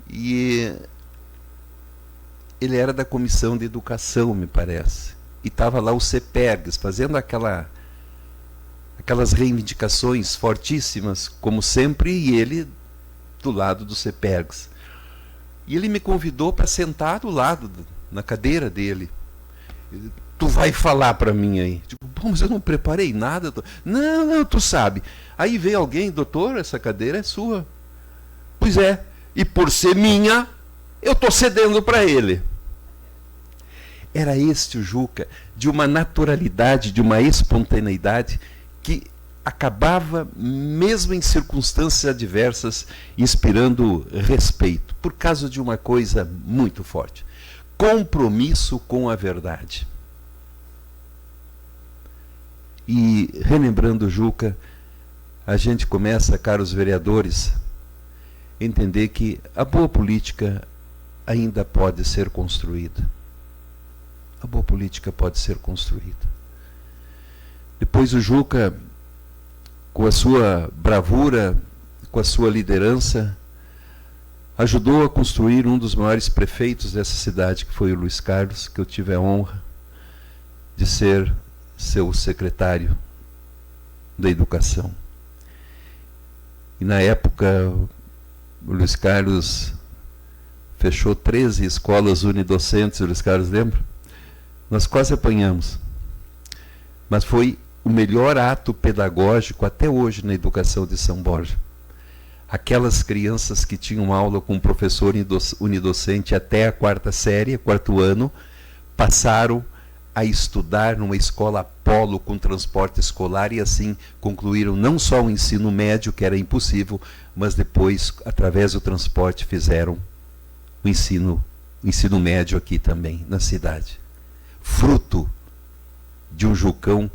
E ele era da Comissão de Educação, me parece. E estava lá o CEPERGS fazendo aquelas reivindicações fortíssimas, como sempre, e ele do lado do CEPERGS. E ele me convidou para sentar do lado, na cadeira dele. Tu vai falar para mim aí. Tipo, pô, mas eu não preparei nada. Não, tu sabe. Aí veio alguém: doutor, essa cadeira é sua. Pois é, e por ser minha, eu estou cedendo para ele. Era este o Juca, de uma naturalidade, de uma espontaneidade, que acabava, mesmo em circunstâncias adversas, inspirando respeito, por causa de uma coisa muito forte: compromisso com a verdade. E, relembrando o Juca, a gente começa, caros vereadores, a entender que a boa política ainda pode ser construída. A boa política pode ser construída. Depois o Juca, com a sua bravura, com a sua liderança, ajudou a construir um dos maiores prefeitos dessa cidade, que foi o Luiz Carlos, que eu tive a honra de ser seu secretário da Educação. E na época, o Luiz Carlos fechou 13 escolas unidocentes, o Luiz Carlos lembra? Nós quase apanhamos. Mas foi o melhor ato pedagógico até hoje na educação de São Borja. Aquelas crianças que tinham aula com um professor unidocente até a 4ª série, 4º ano, passaram a estudar numa escola polo com transporte escolar e assim concluíram não só o ensino médio, que era impossível, mas depois, através do transporte, fizeram o ensino médio aqui também, na cidade. Fruto de um Jucão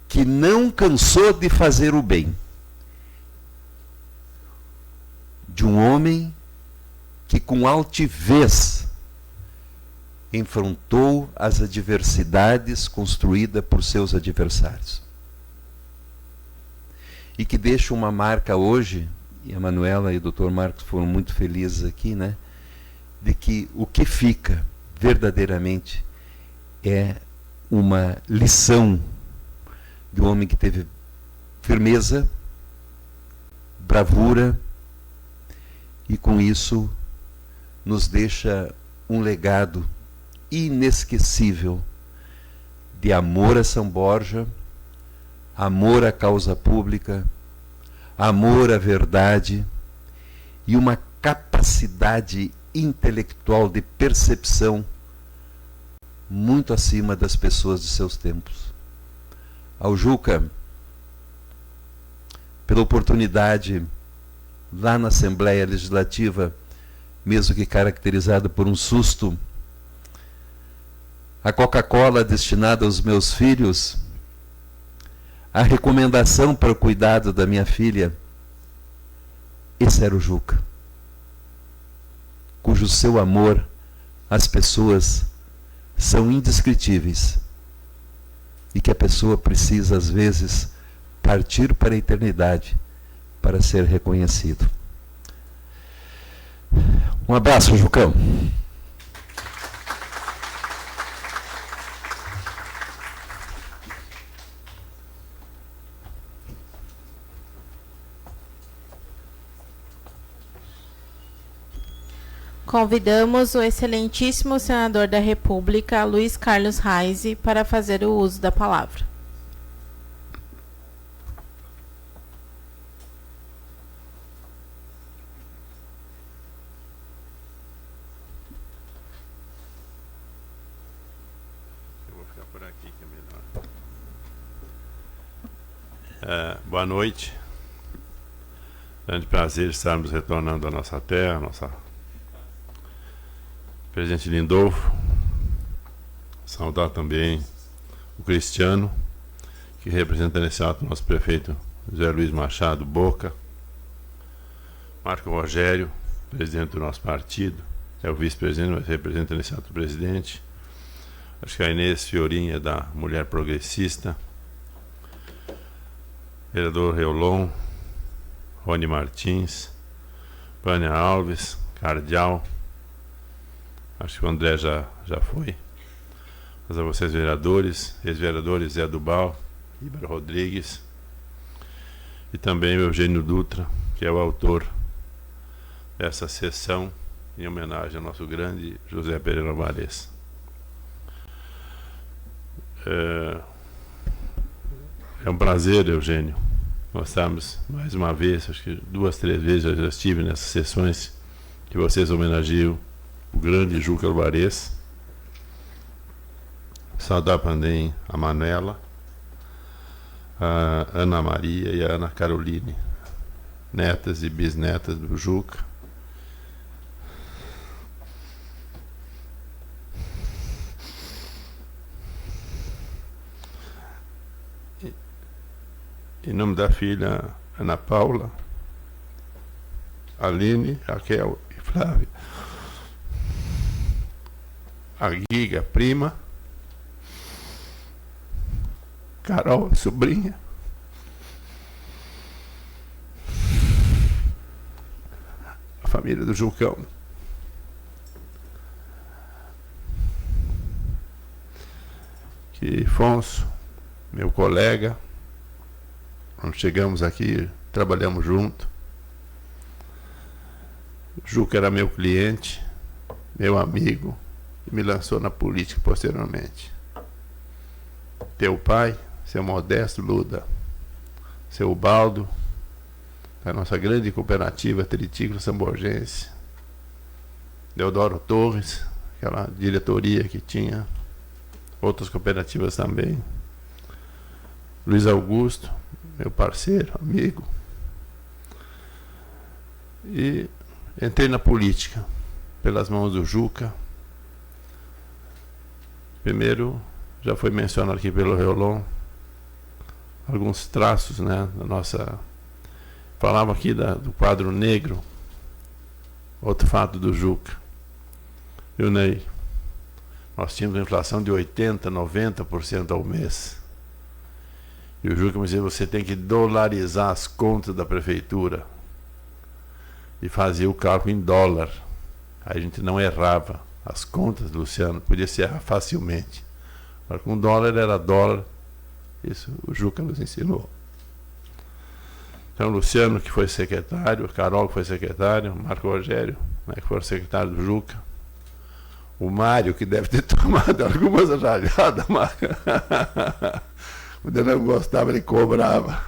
que não cansou de fazer o bem. De um homem que com altivez enfrentou as adversidades construídas por seus adversários. E que deixa uma marca hoje, e a Manuela e o Dr. Marcos foram muito felizes aqui, né? De que o que fica verdadeiramente é uma lição de um homem que teve firmeza, bravura, e com isso nos deixa um legado inesquecível de amor a São Borja, amor à causa pública, amor à verdade e uma capacidade intelectual de percepção muito acima das pessoas de seus tempos. Ao Juca, pela oportunidade lá na Assembleia Legislativa, mesmo que caracterizada por um susto, a Coca-Cola destinada aos meus filhos, a recomendação para o cuidado da minha filha, esse era o Juca, cujo seu amor às pessoas são indescritíveis e que a pessoa precisa, às vezes, partir para a eternidade para ser reconhecido. Um abraço, Jucão. Convidamos o excelentíssimo senador da República, Luiz Carlos Reis, para fazer o uso da palavra. Eu vou ficar por aqui que é melhor. Boa noite. Grande prazer estarmos retornando à nossa terra, nossa Presidente Lindolfo. Saudar também o Cristiano, que representa nesse ato o nosso prefeito José Luiz Machado Boca, Marco Rogério, presidente do nosso partido, é o vice-presidente, mas representa nesse ato o presidente. Acho que a Inês Fiorinha, da Mulher Progressista, vereador Reolon, Rony Martins, Vânia Alves, Cardial. Acho que o André já foi. Mas a vocês, vereadores, ex-vereadores Zé Dubal, Íbaro Rodrigues, e também o Eugênio Dutra, que é o autor dessa sessão em homenagem ao nosso grande José Pereira Alvarez. É um prazer, Eugênio, nós estamos mais uma vez, acho que 2, 3 vezes eu já estive nessas sessões que vocês homenageiam o grande Juca Alvarez. Saudar também a Manuela, a Ana Maria e a Ana Caroline, netas e bisnetas do Juca. Em nome da filha Ana Paula, Aline, Raquel e Flávia, a Giga, prima, Carol, sobrinha, a família do Jucão. Que Afonso, meu colega, quando chegamos aqui, trabalhamos junto. Juca era meu cliente, meu amigo, e me lançou na política posteriormente. Teu pai, seu Modesto Luda, seu Baldo, da nossa grande cooperativa Tritícola Samborgense, Deodoro Torres, aquela diretoria que tinha outras cooperativas também, Luiz Augusto, meu parceiro, amigo. E entrei na política pelas mãos do Juca. Primeiro, já foi mencionado aqui pelo Reolon, alguns traços, né, da nossa... Falava aqui do quadro negro, outro fato do Juca. Viu, Ney? Nós tínhamos uma inflação de 80%, 90% ao mês. E o Juca me dizia, você tem que dolarizar as contas da prefeitura. E fazia o cálculo em dólar. Aí a gente não errava. As contas, Luciano, podia se errar facilmente. Agora, com dólar era dólar. Isso o Juca nos ensinou. Então, o Luciano, que foi secretário, Carol, que foi secretário, Marco Rogério, né, que foi secretário do Juca, o Mário, que deve ter tomado algumas rajadas, quando ele não gostava, ele cobrava.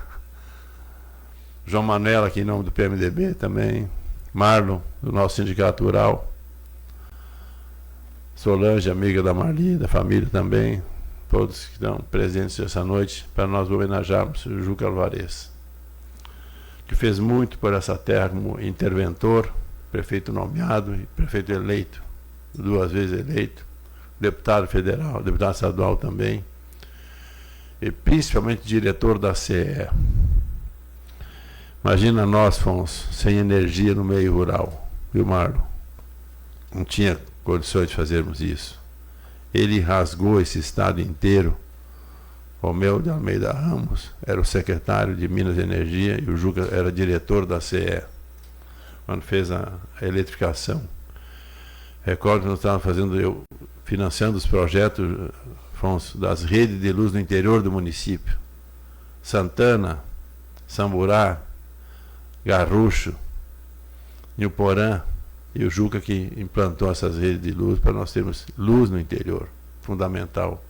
João Manuel, aqui em nome do PMDB também, Marlon, do nosso sindicato rural, Solange, amiga da Marli, da família também, todos que estão presentes essa noite, para nós homenagearmos o Juca Alvarez, que fez muito por essa terra como interventor, prefeito nomeado e prefeito eleito, 2 vezes eleito, deputado federal, deputado estadual também, e principalmente diretor da CE. Imagina nós, Afonso, sem energia no meio rural, viu, Marlon? Não tinha condições de fazermos isso. Ele rasgou esse estado inteiro. Romeu de Almeida Ramos era o secretário de Minas e Energia e o Juca era diretor da CE, quando fez a eletrificação. Recordo que nós estávamos financiando os projetos, Afonso, das redes de luz no interior do município. Santana, Samburá, Garrucho, Nilporã, e o Juca que implantou essas redes de luz para nós termos luz no interior, fundamental.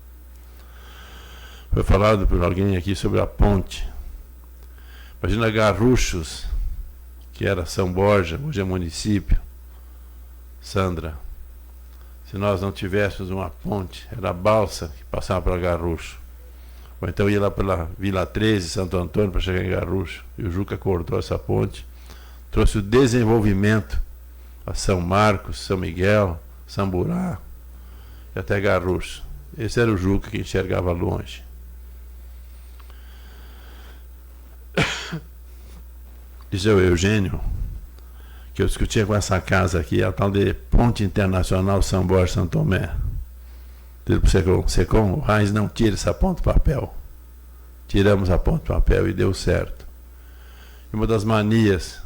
Foi falado por alguém aqui sobre a ponte. Imagina Garruchos, que era São Borja, hoje é município. Sandra, se nós não tivéssemos uma ponte, era a balsa que passava para Garrucho. Ou então ia lá pela Vila 13, Santo Antônio, para chegar em Garrucho. E o Juca cortou essa ponte, trouxe o desenvolvimento a São Marcos, São Miguel, Samburá e até Garrucho. Esse era o Juca que enxergava longe. Diz o Eugênio que eu discutia com essa casa aqui, a tal de Ponte Internacional São Borja São Tomé. Diz para o Secom, o Heinz não tira essa ponte de papel. Tiramos a ponte de papel e deu certo. E uma das manias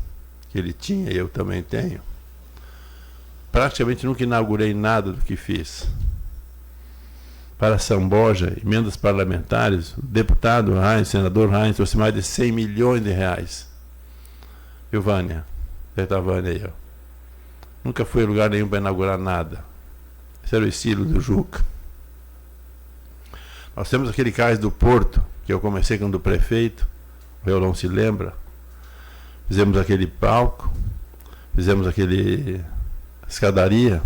que ele tinha, e eu também tenho, praticamente nunca inaugurei nada do que fiz. Para São Borja, emendas parlamentares, o deputado Heinz, o senador Heinz, trouxe mais de 100 milhões de reais. Viu, Vânia? Deve estar a Vânia aí, ó. Nunca fui a lugar nenhum para inaugurar nada. Esse era o estilo do Juca. Nós temos aquele cais do Porto, que eu comecei com o do prefeito, o Reolão se lembra. Fizemos aquele palco, fizemos aquele escadaria.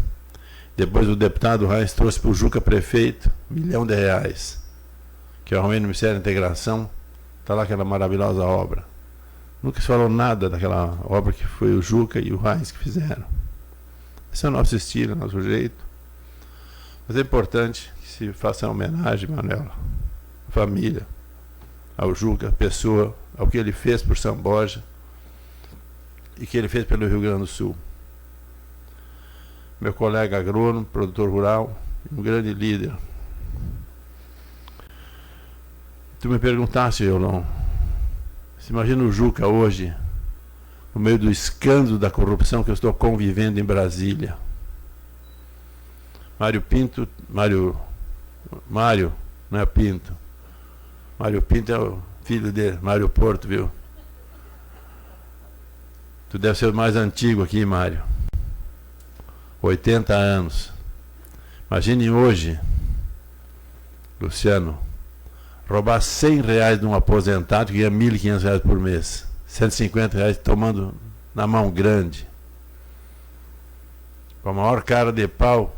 Depois o deputado Heinz trouxe para o Juca prefeito R$1 milhão, que eu arrumei no Ministério da Integração. Está lá aquela maravilhosa obra. Nunca se falou nada daquela obra que foi o Juca e o Heinz que fizeram. Esse é o nosso estilo, o nosso jeito. Mas é importante que se faça uma homenagem, Manuela, à família, ao Juca, à pessoa, ao que ele fez por São Borja e que ele fez pelo Rio Grande do Sul. Meu colega agrônomo, produtor rural, um grande líder. Tu me perguntasse, Eulon, se imagina o Juca hoje, no meio do escândalo da corrupção que eu estou convivendo em Brasília. Mário Pinto, Mário, não é Pinto. Mário Pinto é o filho dele, Mário Porto, viu? Tu deve ser o mais antigo aqui, Mário. 80 anos. Imagine hoje, Luciano, roubar R$100 de um aposentado que ganha R$1.500 por mês. R$150 tomando na mão grande. Com a maior cara de pau,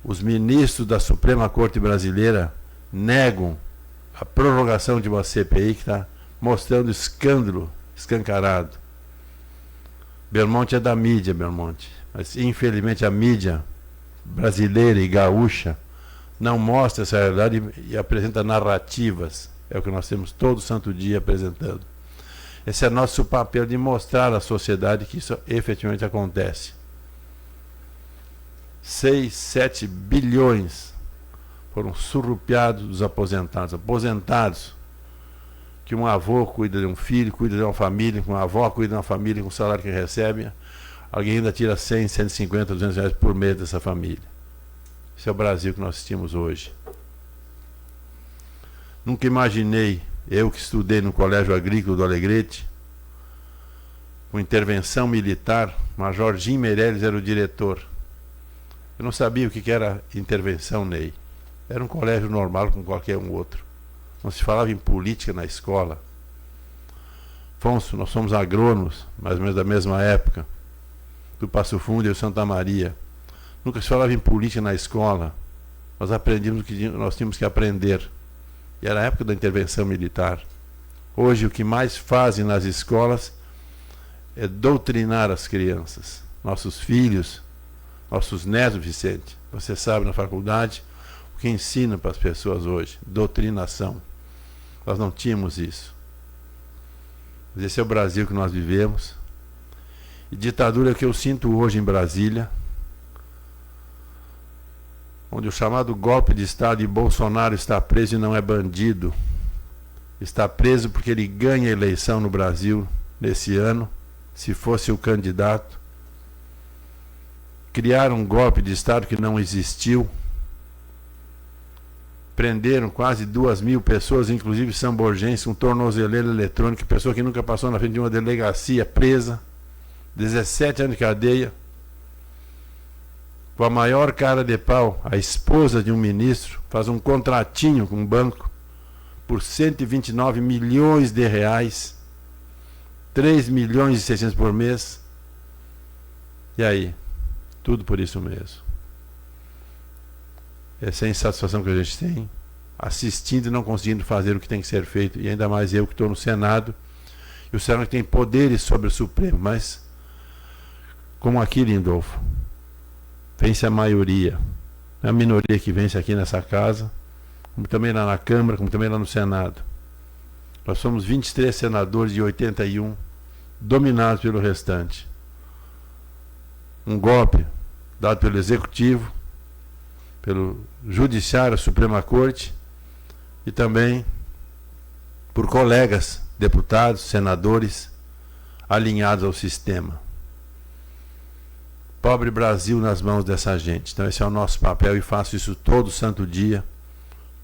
os ministros da Suprema Corte Brasileira negam a prorrogação de uma CPI que está mostrando escândalo escancarado. Belmonte é da mídia, Belmonte. Mas, infelizmente, a mídia brasileira e gaúcha não mostra essa realidade e apresenta narrativas. É o que nós temos todo santo dia apresentando. Esse é nosso papel de mostrar à sociedade que isso efetivamente acontece. 6, 7 bilhões foram surrupiados dos aposentados. Aposentados, que um avô cuida de um filho, cuida de uma família, uma avó cuida de uma família com o salário que recebe, alguém ainda tira 100, 150, 200 reais por mês dessa família. Esse é o Brasil que nós assistimos hoje. Nunca imaginei, eu que estudei no Colégio Agrícola do Alegrete, com intervenção militar, Major Jim Meirelles era o diretor. Eu não sabia o que era intervenção, Ney. Era um colégio normal como qualquer um outro. Não se falava em política na escola. Afonso, nós somos agrônomos, mais ou menos da mesma época, do Passo Fundo e o Santa Maria. Nunca se falava em política na escola. Nós aprendíamos o que nós tínhamos que aprender. E era a época da intervenção militar. Hoje o que mais fazem nas escolas é doutrinar as crianças. Nossos filhos, nossos netos, Vicente. Você sabe na faculdade o que ensina para as pessoas hoje. Doutrinação. Nós não tínhamos isso. Mas esse é o Brasil que nós vivemos. E ditadura é o que eu sinto hoje em Brasília, onde o chamado golpe de Estado de Bolsonaro está preso e não é bandido. Está preso porque ele ganha a eleição no Brasil nesse ano, se fosse o candidato. Criaram um golpe de Estado que não existiu. Prenderam quase 2.000 pessoas, inclusive samborgenses, com tornozeleira eletrônica, pessoa que nunca passou na frente de uma delegacia, presa, 17 anos de cadeia, com a maior cara de pau. A esposa de um ministro faz um contratinho com um banco por 129 milhões de reais, 3 milhões e 600 por mês. E aí? Tudo por isso mesmo. Essa é a insatisfação que a gente tem, assistindo e não conseguindo fazer o que tem que ser feito, e ainda mais eu que estou no Senado, e o Senado tem poderes sobre o Supremo, mas, como aqui, Lindolfo, vence a maioria, não é a minoria que vence aqui nessa casa, como também lá na Câmara, como também lá no Senado. Nós somos 23 senadores de 81, dominados pelo restante. Um golpe dado pelo Executivo, pelo Judiciário, a Suprema Corte, e também por colegas, deputados, senadores, alinhados ao sistema. Pobre Brasil nas mãos dessa gente. Então esse é o nosso papel, e faço isso todo santo dia,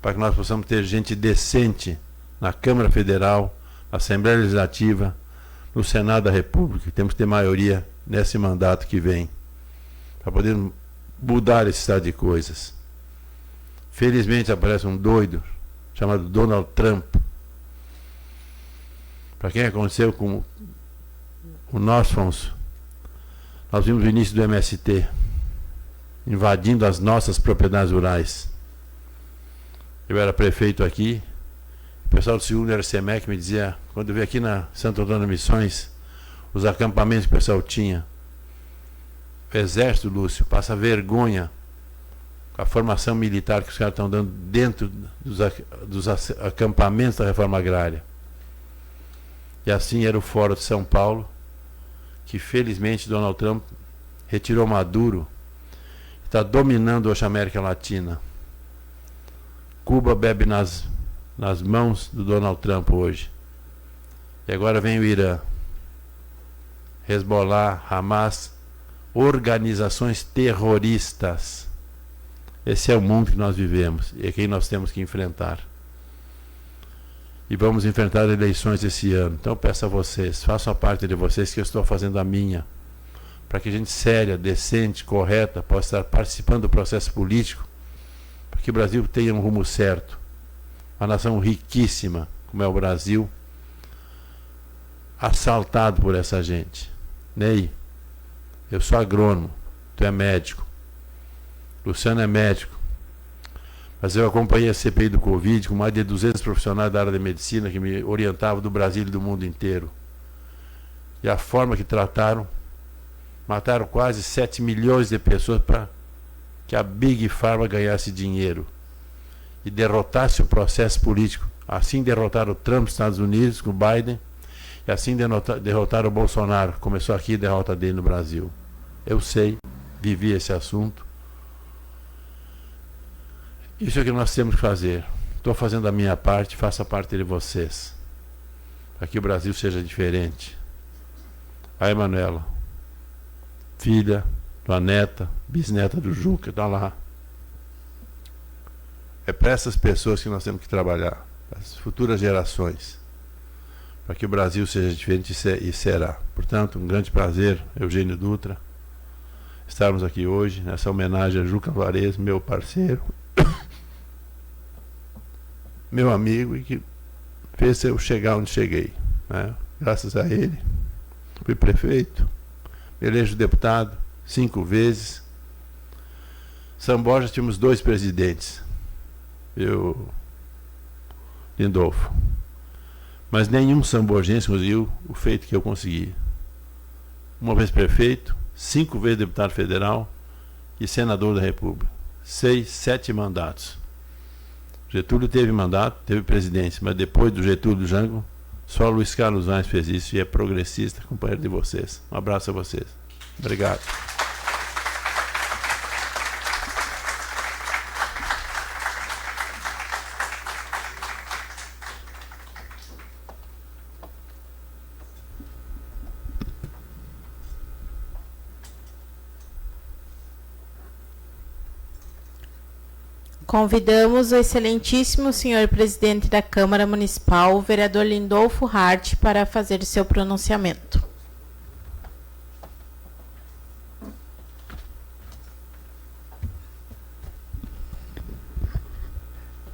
para que nós possamos ter gente decente na Câmara Federal, na Assembleia Legislativa, no Senado da República. Temos que ter maioria nesse mandato que vem, para poder mudar esse estado de coisas. Felizmente aparece um doido chamado Donald Trump. Para quem aconteceu com o nosso Afonso, nós vimos o início do MST invadindo as nossas propriedades rurais. Eu era prefeito aqui, o pessoal do segundo RCMEC me dizia, quando eu vi aqui na Santo Antônio Missões, os acampamentos que o pessoal tinha, o Exército, Lúcio, passa vergonha com a formação militar que os caras estão dando dentro dos acampamentos da reforma agrária. E assim era o Fórum de São Paulo, que felizmente Donald Trump retirou Maduro, está dominando hoje a América Latina. Cuba bebe nas mãos do Donald Trump hoje. E agora vem o Irã, Hezbollah, Hamas, organizações terroristas. Esse é o mundo que nós vivemos e é quem nós temos que enfrentar. E vamos enfrentar eleições esse ano. Então peço a vocês, façam a parte de vocês, que eu estou fazendo a minha, para que gente séria, decente, correta possa estar participando do processo político, para que o Brasil tenha um rumo certo. Uma nação riquíssima como é o Brasil, assaltado por essa gente. Ney, eu sou agrônomo, tu é médico, Luciano é médico, mas eu acompanhei a CPI do Covid com mais de 200 profissionais da área de medicina que me orientavam do Brasil e do mundo inteiro. E a forma que trataram, mataram quase 7 milhões de pessoas para que a Big Pharma ganhasse dinheiro e derrotasse o processo político. Assim derrotaram o Trump nos Estados Unidos com o Biden, e assim derrotaram o Bolsonaro. Começou aqui a derrota dele no Brasil. Eu sei, vivi esse assunto. Isso é o que nós temos que fazer. Estou fazendo a minha parte, faço a parte de vocês. Para que o Brasil seja diferente. A Emanuela, filha, tua neta, bisneta do Juca, está lá. É para essas pessoas que nós temos que trabalhar, para as futuras gerações, para que o Brasil seja diferente e será. Portanto, um grande prazer, Eugênio Dutra, estarmos aqui hoje, nessa homenagem a Juca Alvarez, meu parceiro, meu amigo, e que fez eu chegar onde cheguei, né? Graças a ele, fui prefeito, me elejo deputado 5 vezes. São Borja tínhamos 2 presidentes, eu, Lindolfo, mas nenhum samborgense conseguiu o feito que eu consegui. Uma vez prefeito, 5 vezes deputado federal e senador da República. 7 mandatos. Getúlio teve mandato, teve presidência, mas depois do Getúlio Jango, só Luiz Carlos Reis fez isso e é progressista, companheiro de vocês. Um abraço a vocês. Obrigado. Convidamos o excelentíssimo senhor presidente da Câmara Municipal, o vereador Lindolfo Hart, para fazer o seu pronunciamento.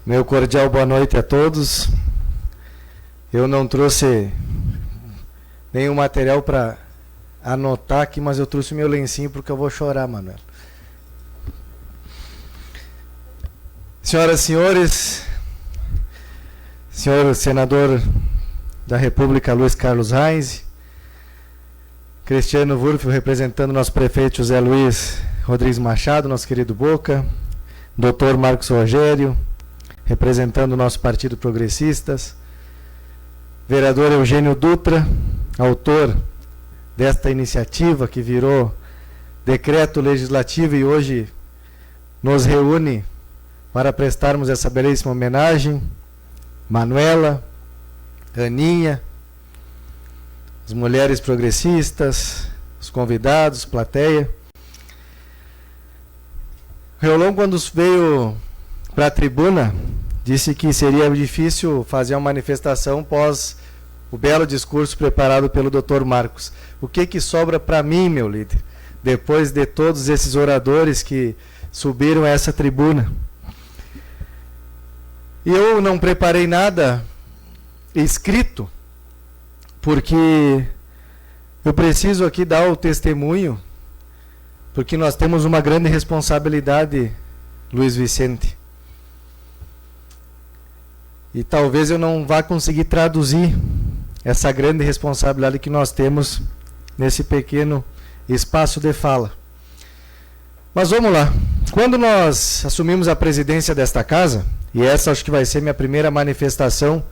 Meu cordial boa noite a todos. Eu não trouxe nenhum material para anotar aqui, mas eu trouxe meu lencinho porque eu vou chorar, Manuel. Senhoras e senhores, senhor senador da República Luiz Carlos Reis, Cristiano Wurf, representando nosso prefeito José Luiz Rodrigues Machado, nosso querido Boca, doutor Marcos Rogério, representando o nosso Partido Progressistas, vereador Eugênio Dutra, autor desta iniciativa que virou decreto legislativo e hoje nos reúne para prestarmos essa belíssima homenagem, Manuela, Aninha, as mulheres progressistas, os convidados, plateia. Reolon, quando veio para a tribuna, disse que seria difícil fazer uma manifestação pós o belo discurso preparado pelo Dr. Marcos. O que sobra para mim, meu líder, depois de todos esses oradores que subiram a essa tribuna? E eu não preparei nada escrito, porque eu preciso aqui dar o testemunho, porque nós temos uma grande responsabilidade, Luiz Vicente. E talvez eu não vá conseguir traduzir essa grande responsabilidade que nós temos nesse pequeno espaço de fala. Mas vamos lá. Quando nós assumimos a presidência desta casa, e essa acho que vai ser minha primeira manifestação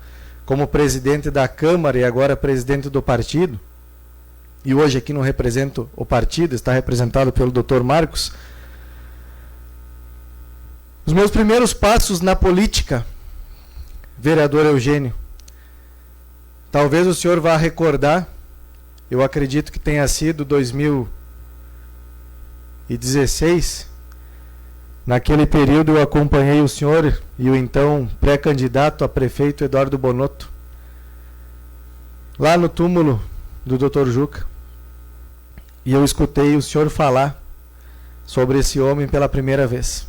como presidente da Câmara e agora presidente do partido, e hoje aqui não represento o partido, está representado pelo Dr. Marcos, os meus primeiros passos na política, vereador Eugênio, talvez o senhor vá recordar, eu acredito que tenha sido 2016, naquele período eu acompanhei o senhor e o então pré-candidato a prefeito Eduardo Bonotto, lá no túmulo do Dr. Juca, e eu escutei o senhor falar sobre esse homem pela primeira vez.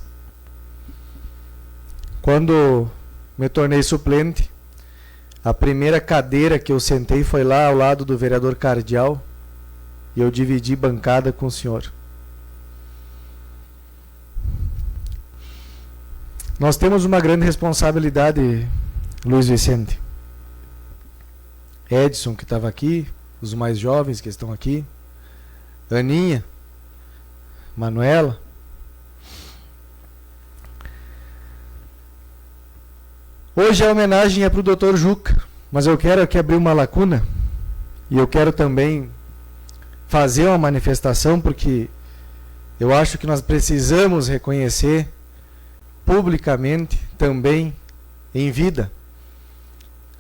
Quando me tornei suplente, a primeira cadeira que eu sentei foi lá ao lado do vereador Cardial e eu dividi bancada com o senhor. Nós temos uma grande responsabilidade, Luiz Vicente. Edson, que estava aqui, os mais jovens que estão aqui, Aninha, Manuela. Hoje a homenagem é para o Dr. Juca, mas eu quero aqui abrir uma lacuna e eu quero também fazer uma manifestação, porque eu acho que nós precisamos reconhecer publicamente também em vida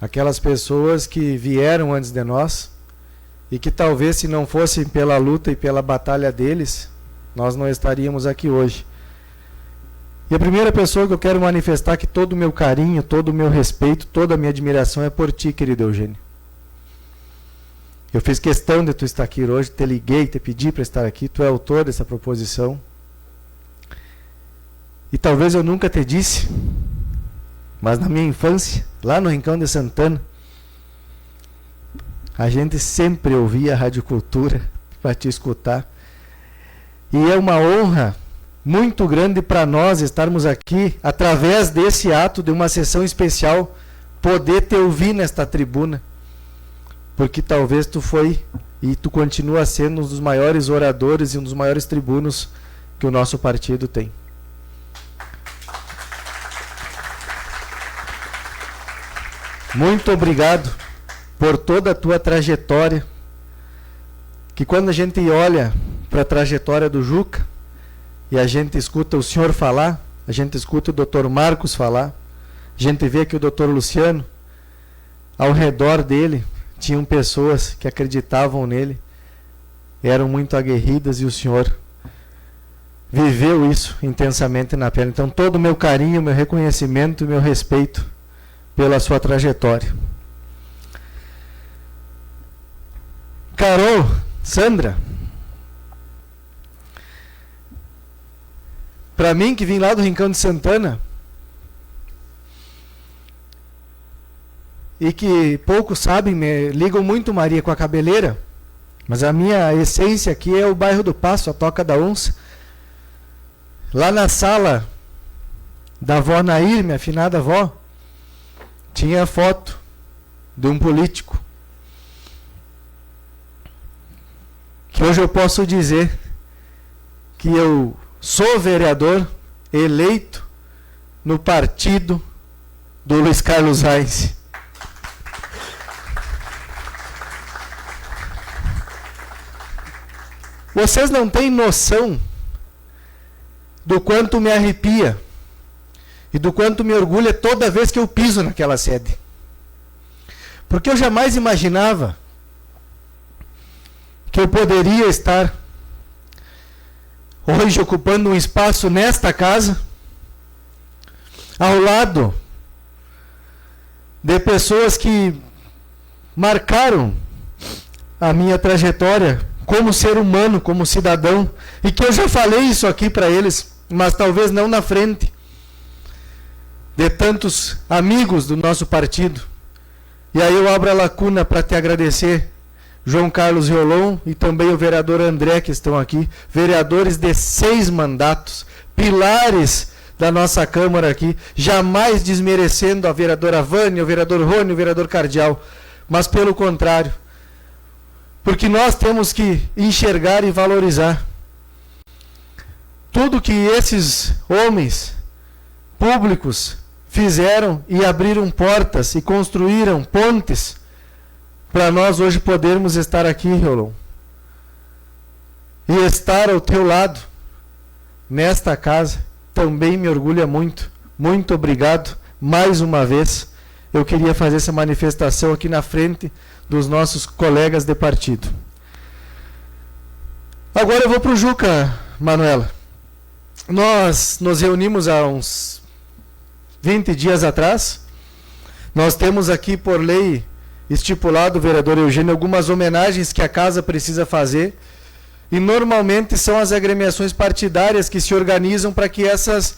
aquelas pessoas que vieram antes de nós e que talvez se não fosse pela luta e pela batalha deles, nós não estaríamos aqui hoje. E a primeira pessoa que eu quero manifestar que todo o meu carinho, todo o meu respeito, toda a minha admiração é por ti, querido Eugênio. Eu fiz questão de tu estar aqui hoje, te liguei, te pedi para estar aqui, tu é autor dessa proposição. E talvez eu nunca te disse, mas na minha infância, lá no Rincão de Santana, a gente sempre ouvia a Rádio Cultura para te escutar. E é uma honra muito grande para nós estarmos aqui, através desse ato de uma sessão especial, poder te ouvir nesta tribuna. Porque talvez tu foi e tu continua sendo um dos maiores oradores e um dos maiores tribunos que o nosso partido tem. Muito obrigado por toda a tua trajetória, que quando a gente olha para a trajetória do Juca, e a gente escuta o senhor falar, a gente escuta o Dr. Marcos falar, a gente vê que o Dr. Luciano, ao redor dele, tinham pessoas que acreditavam nele, eram muito aguerridas, e o senhor viveu isso intensamente na pele. Então todo o meu carinho, meu reconhecimento e meu respeito pela sua trajetória. Carol, Sandra, para mim que vim lá do Rincão de Santana, e que poucos sabem, me ligam muito Maria com a cabeleira, mas a minha essência aqui é o bairro do Passo, a Toca da Onça. Lá na sala da avó Nair, minha afinada avó, tinha foto de um político, que hoje eu posso dizer que eu sou vereador eleito no partido do Luiz Carlos Reis. Vocês não têm noção do quanto me arrepia e do quanto me orgulha toda vez que eu piso naquela sede. Porque eu jamais imaginava que eu poderia estar hoje ocupando um espaço nesta casa, ao lado de pessoas que marcaram a minha trajetória como ser humano, como cidadão, e que eu já falei isso aqui para eles, mas talvez não na frente de tantos amigos do nosso partido. E aí eu abro a lacuna para te agradecer, João Carlos Riolon, e também o vereador André, que estão aqui, vereadores de 6 mandatos, pilares da nossa Câmara aqui, jamais desmerecendo a vereadora Vânia, o vereador Rony, o vereador Cardial, mas pelo contrário, porque nós temos que enxergar e valorizar tudo que esses homens públicos fizeram e abriram portas e construíram pontes para nós hoje podermos estar aqui, Riolon, e estar ao teu lado nesta casa também me orgulha muito. Muito obrigado mais uma vez. Eu queria fazer essa manifestação aqui na frente dos nossos colegas de partido. Agora eu vou para o Juca, Manuela. Nós nos reunimos há uns 20 dias atrás. Nós temos aqui por lei estipulado, vereador Eugênio, algumas homenagens que a casa precisa fazer, e normalmente são as agremiações partidárias que se organizam para que essas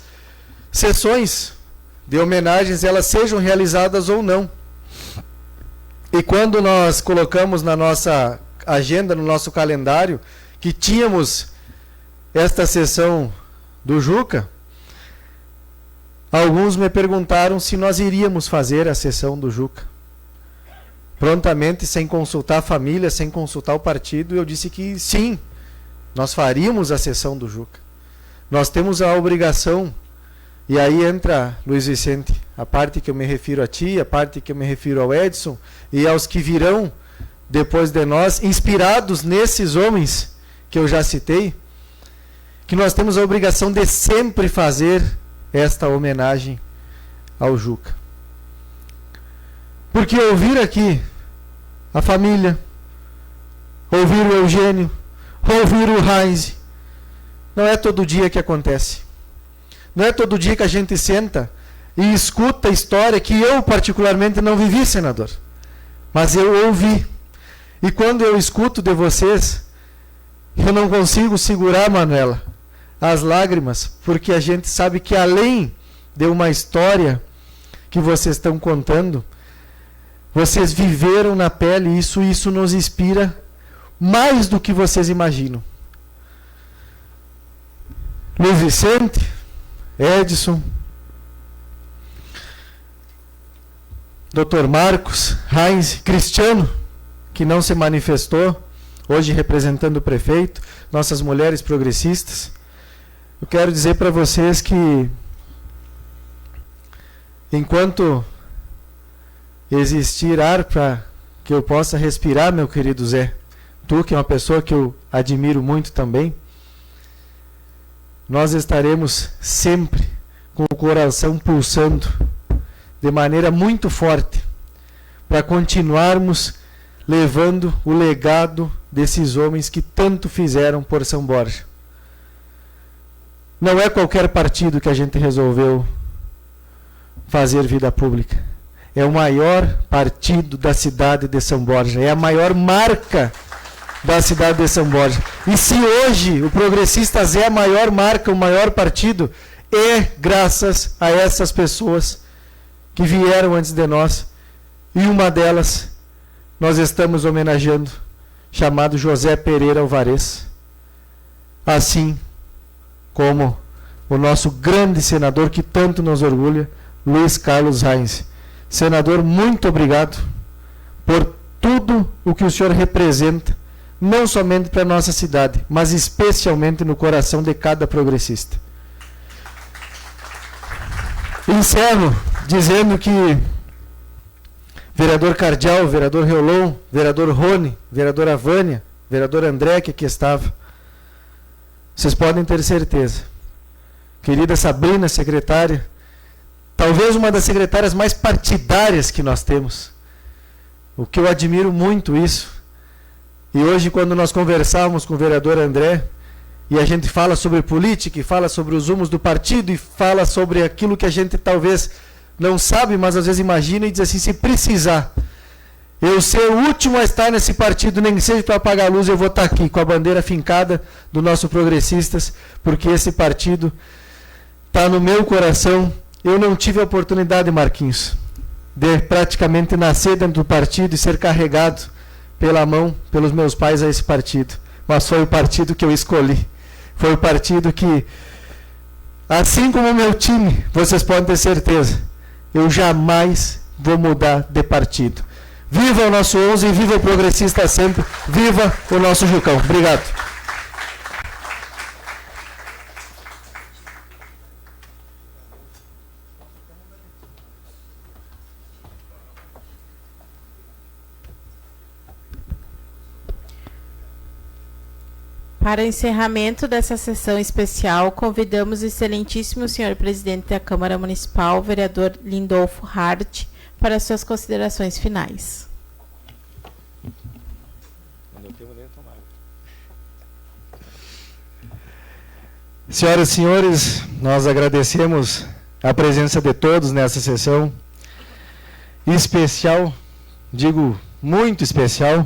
sessões de homenagens elas sejam realizadas ou não. E quando nós colocamos na nossa agenda, no nosso calendário, que tínhamos esta sessão do Juca, alguns me perguntaram se nós iríamos fazer a sessão do Juca. Prontamente, sem consultar a família, sem consultar o partido, eu disse que sim, nós faríamos a sessão do Juca. Nós temos a obrigação, e aí entra, Luiz Vicente, a parte que eu me refiro a ti, a parte que eu me refiro ao Edson, e aos que virão depois de nós, inspirados nesses homens que eu já citei, que nós temos a obrigação de sempre fazer esta homenagem ao Juca. Porque ouvir aqui a família, ouvir o Eugênio, ouvir o Heinz, não é todo dia que acontece. Não é todo dia que a gente senta e escuta a história que eu particularmente não vivi, senador. Mas eu ouvi. E quando eu escuto de vocês, eu não consigo segurar, Manuela, as lágrimas, porque a gente sabe que além de uma história que vocês estão contando, vocês viveram na pele isso nos inspira mais do que vocês imaginam. Luiz Vicente, Edson, Dr. Marcos, Heinz, Cristiano, que não se manifestou, hoje representando o prefeito, nossas mulheres progressistas. Eu quero dizer para vocês que, enquanto existir ar para que eu possa respirar, meu querido Zé, tu que é uma pessoa que eu admiro muito também, nós estaremos sempre com o coração pulsando de maneira muito forte para continuarmos levando o legado desses homens que tanto fizeram por São Borja. Não é qualquer partido que a gente resolveu fazer vida pública. É o maior partido da cidade de São Borja. É a maior marca da cidade de São Borja. E se hoje o Progressistas é a maior marca, o maior partido, é graças a essas pessoas que vieram antes de nós. E uma delas nós estamos homenageando, chamado José Pereira Alvarez. Assim como o nosso grande senador que tanto nos orgulha, Luiz Carlos Heinz. Senador, muito obrigado por tudo o que o senhor representa, não somente para a nossa cidade, mas especialmente no coração de cada progressista. Encerro dizendo que vereador Cardial, vereador Reolon, vereador Rony, vereadora Vânia, vereador André, que aqui estava, vocês podem ter certeza. Querida Sabrina, secretária, talvez uma das secretárias mais partidárias que nós temos. O que eu admiro muito isso. E hoje, quando nós conversávamos com o vereador André, e a gente fala sobre política, e fala sobre os rumos do partido, e fala sobre aquilo que a gente talvez não sabe, mas às vezes imagina, e diz assim, se precisar eu ser o último a estar nesse partido, nem que seja para apagar a luz, eu vou estar aqui com a bandeira fincada do nosso Progressistas, porque esse partido está no meu coração. Eu não tive a oportunidade, Marquinhos, de praticamente nascer dentro do partido e ser carregado pela mão, pelos meus pais a esse partido. Mas foi o partido que eu escolhi. Foi o partido que, assim como o meu time, vocês podem ter certeza, eu jamais vou mudar de partido. Viva o nosso 11 e viva o Progressista sempre. Viva o nosso Jucão. Obrigado. Para encerramento dessa sessão especial, convidamos o excelentíssimo senhor presidente da Câmara Municipal, vereador Lindolfo Hart, para suas considerações finais. Senhoras e senhores, nós agradecemos a presença de todos nessa sessão especial, digo muito especial,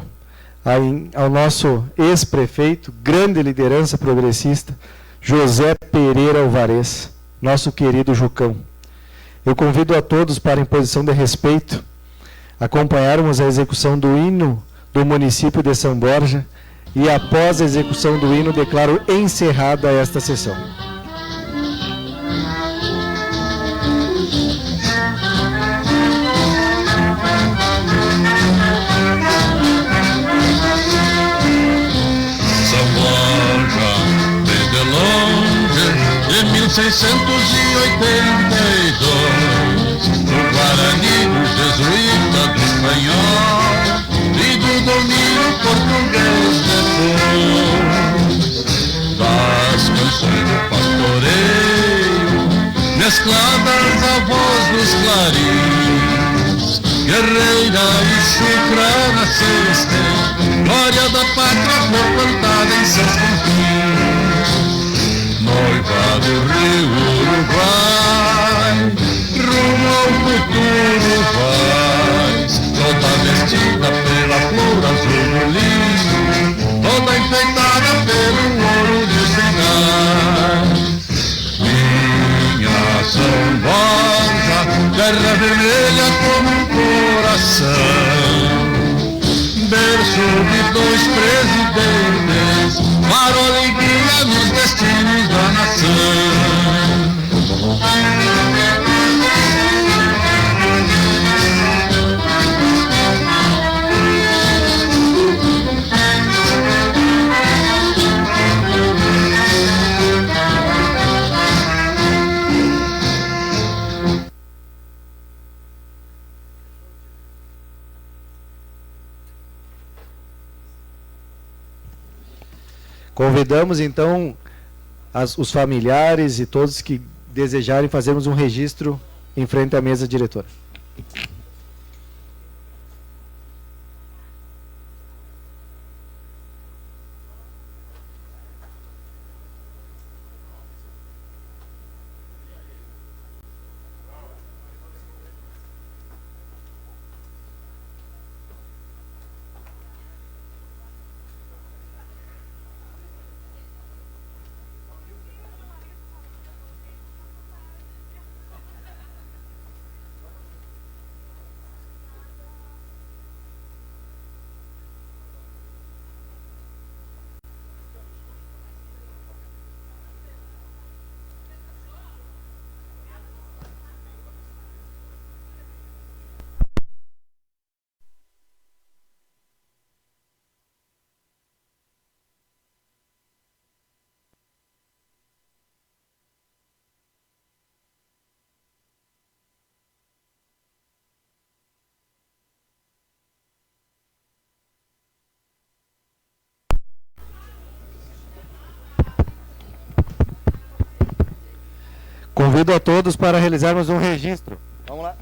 ao nosso ex-prefeito, grande liderança progressista, José Pereira Alvarez, nosso querido Jucão. Eu convido a todos para, em posição de respeito, acompanharmos a execução do hino do município de São Borja e, após a execução do hino, declaro encerrada esta sessão. São Borja, desde longe, de 1682, do Guarani, do jesuíta, do espanhol e do domínio português depois, das canções do pastoreio, mescladas a voz dos clarins, guerreira e chucra na celeste, glória da pátria flor plantada em seus confins. Noiva do rio Uruguai, rumo ao futuro vais, toda vestida pela flor azul do linho, toda enfeitada pelo ouro do Sinai. Minha São Borja, terra vermelha como um coração, berço de dois presidentes, farol e guia nos destinos da nação. Convidamos então os familiares e todos que desejarem fazermos um registro em frente à mesa diretora. Convido a todos para realizarmos um registro. Vamos lá.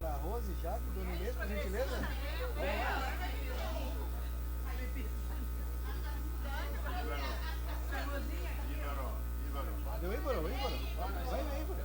Dona Rose, Jaque, Dona Inês, por gentileza. Deu Íbaro, Íbaro. Vai, Íbaro.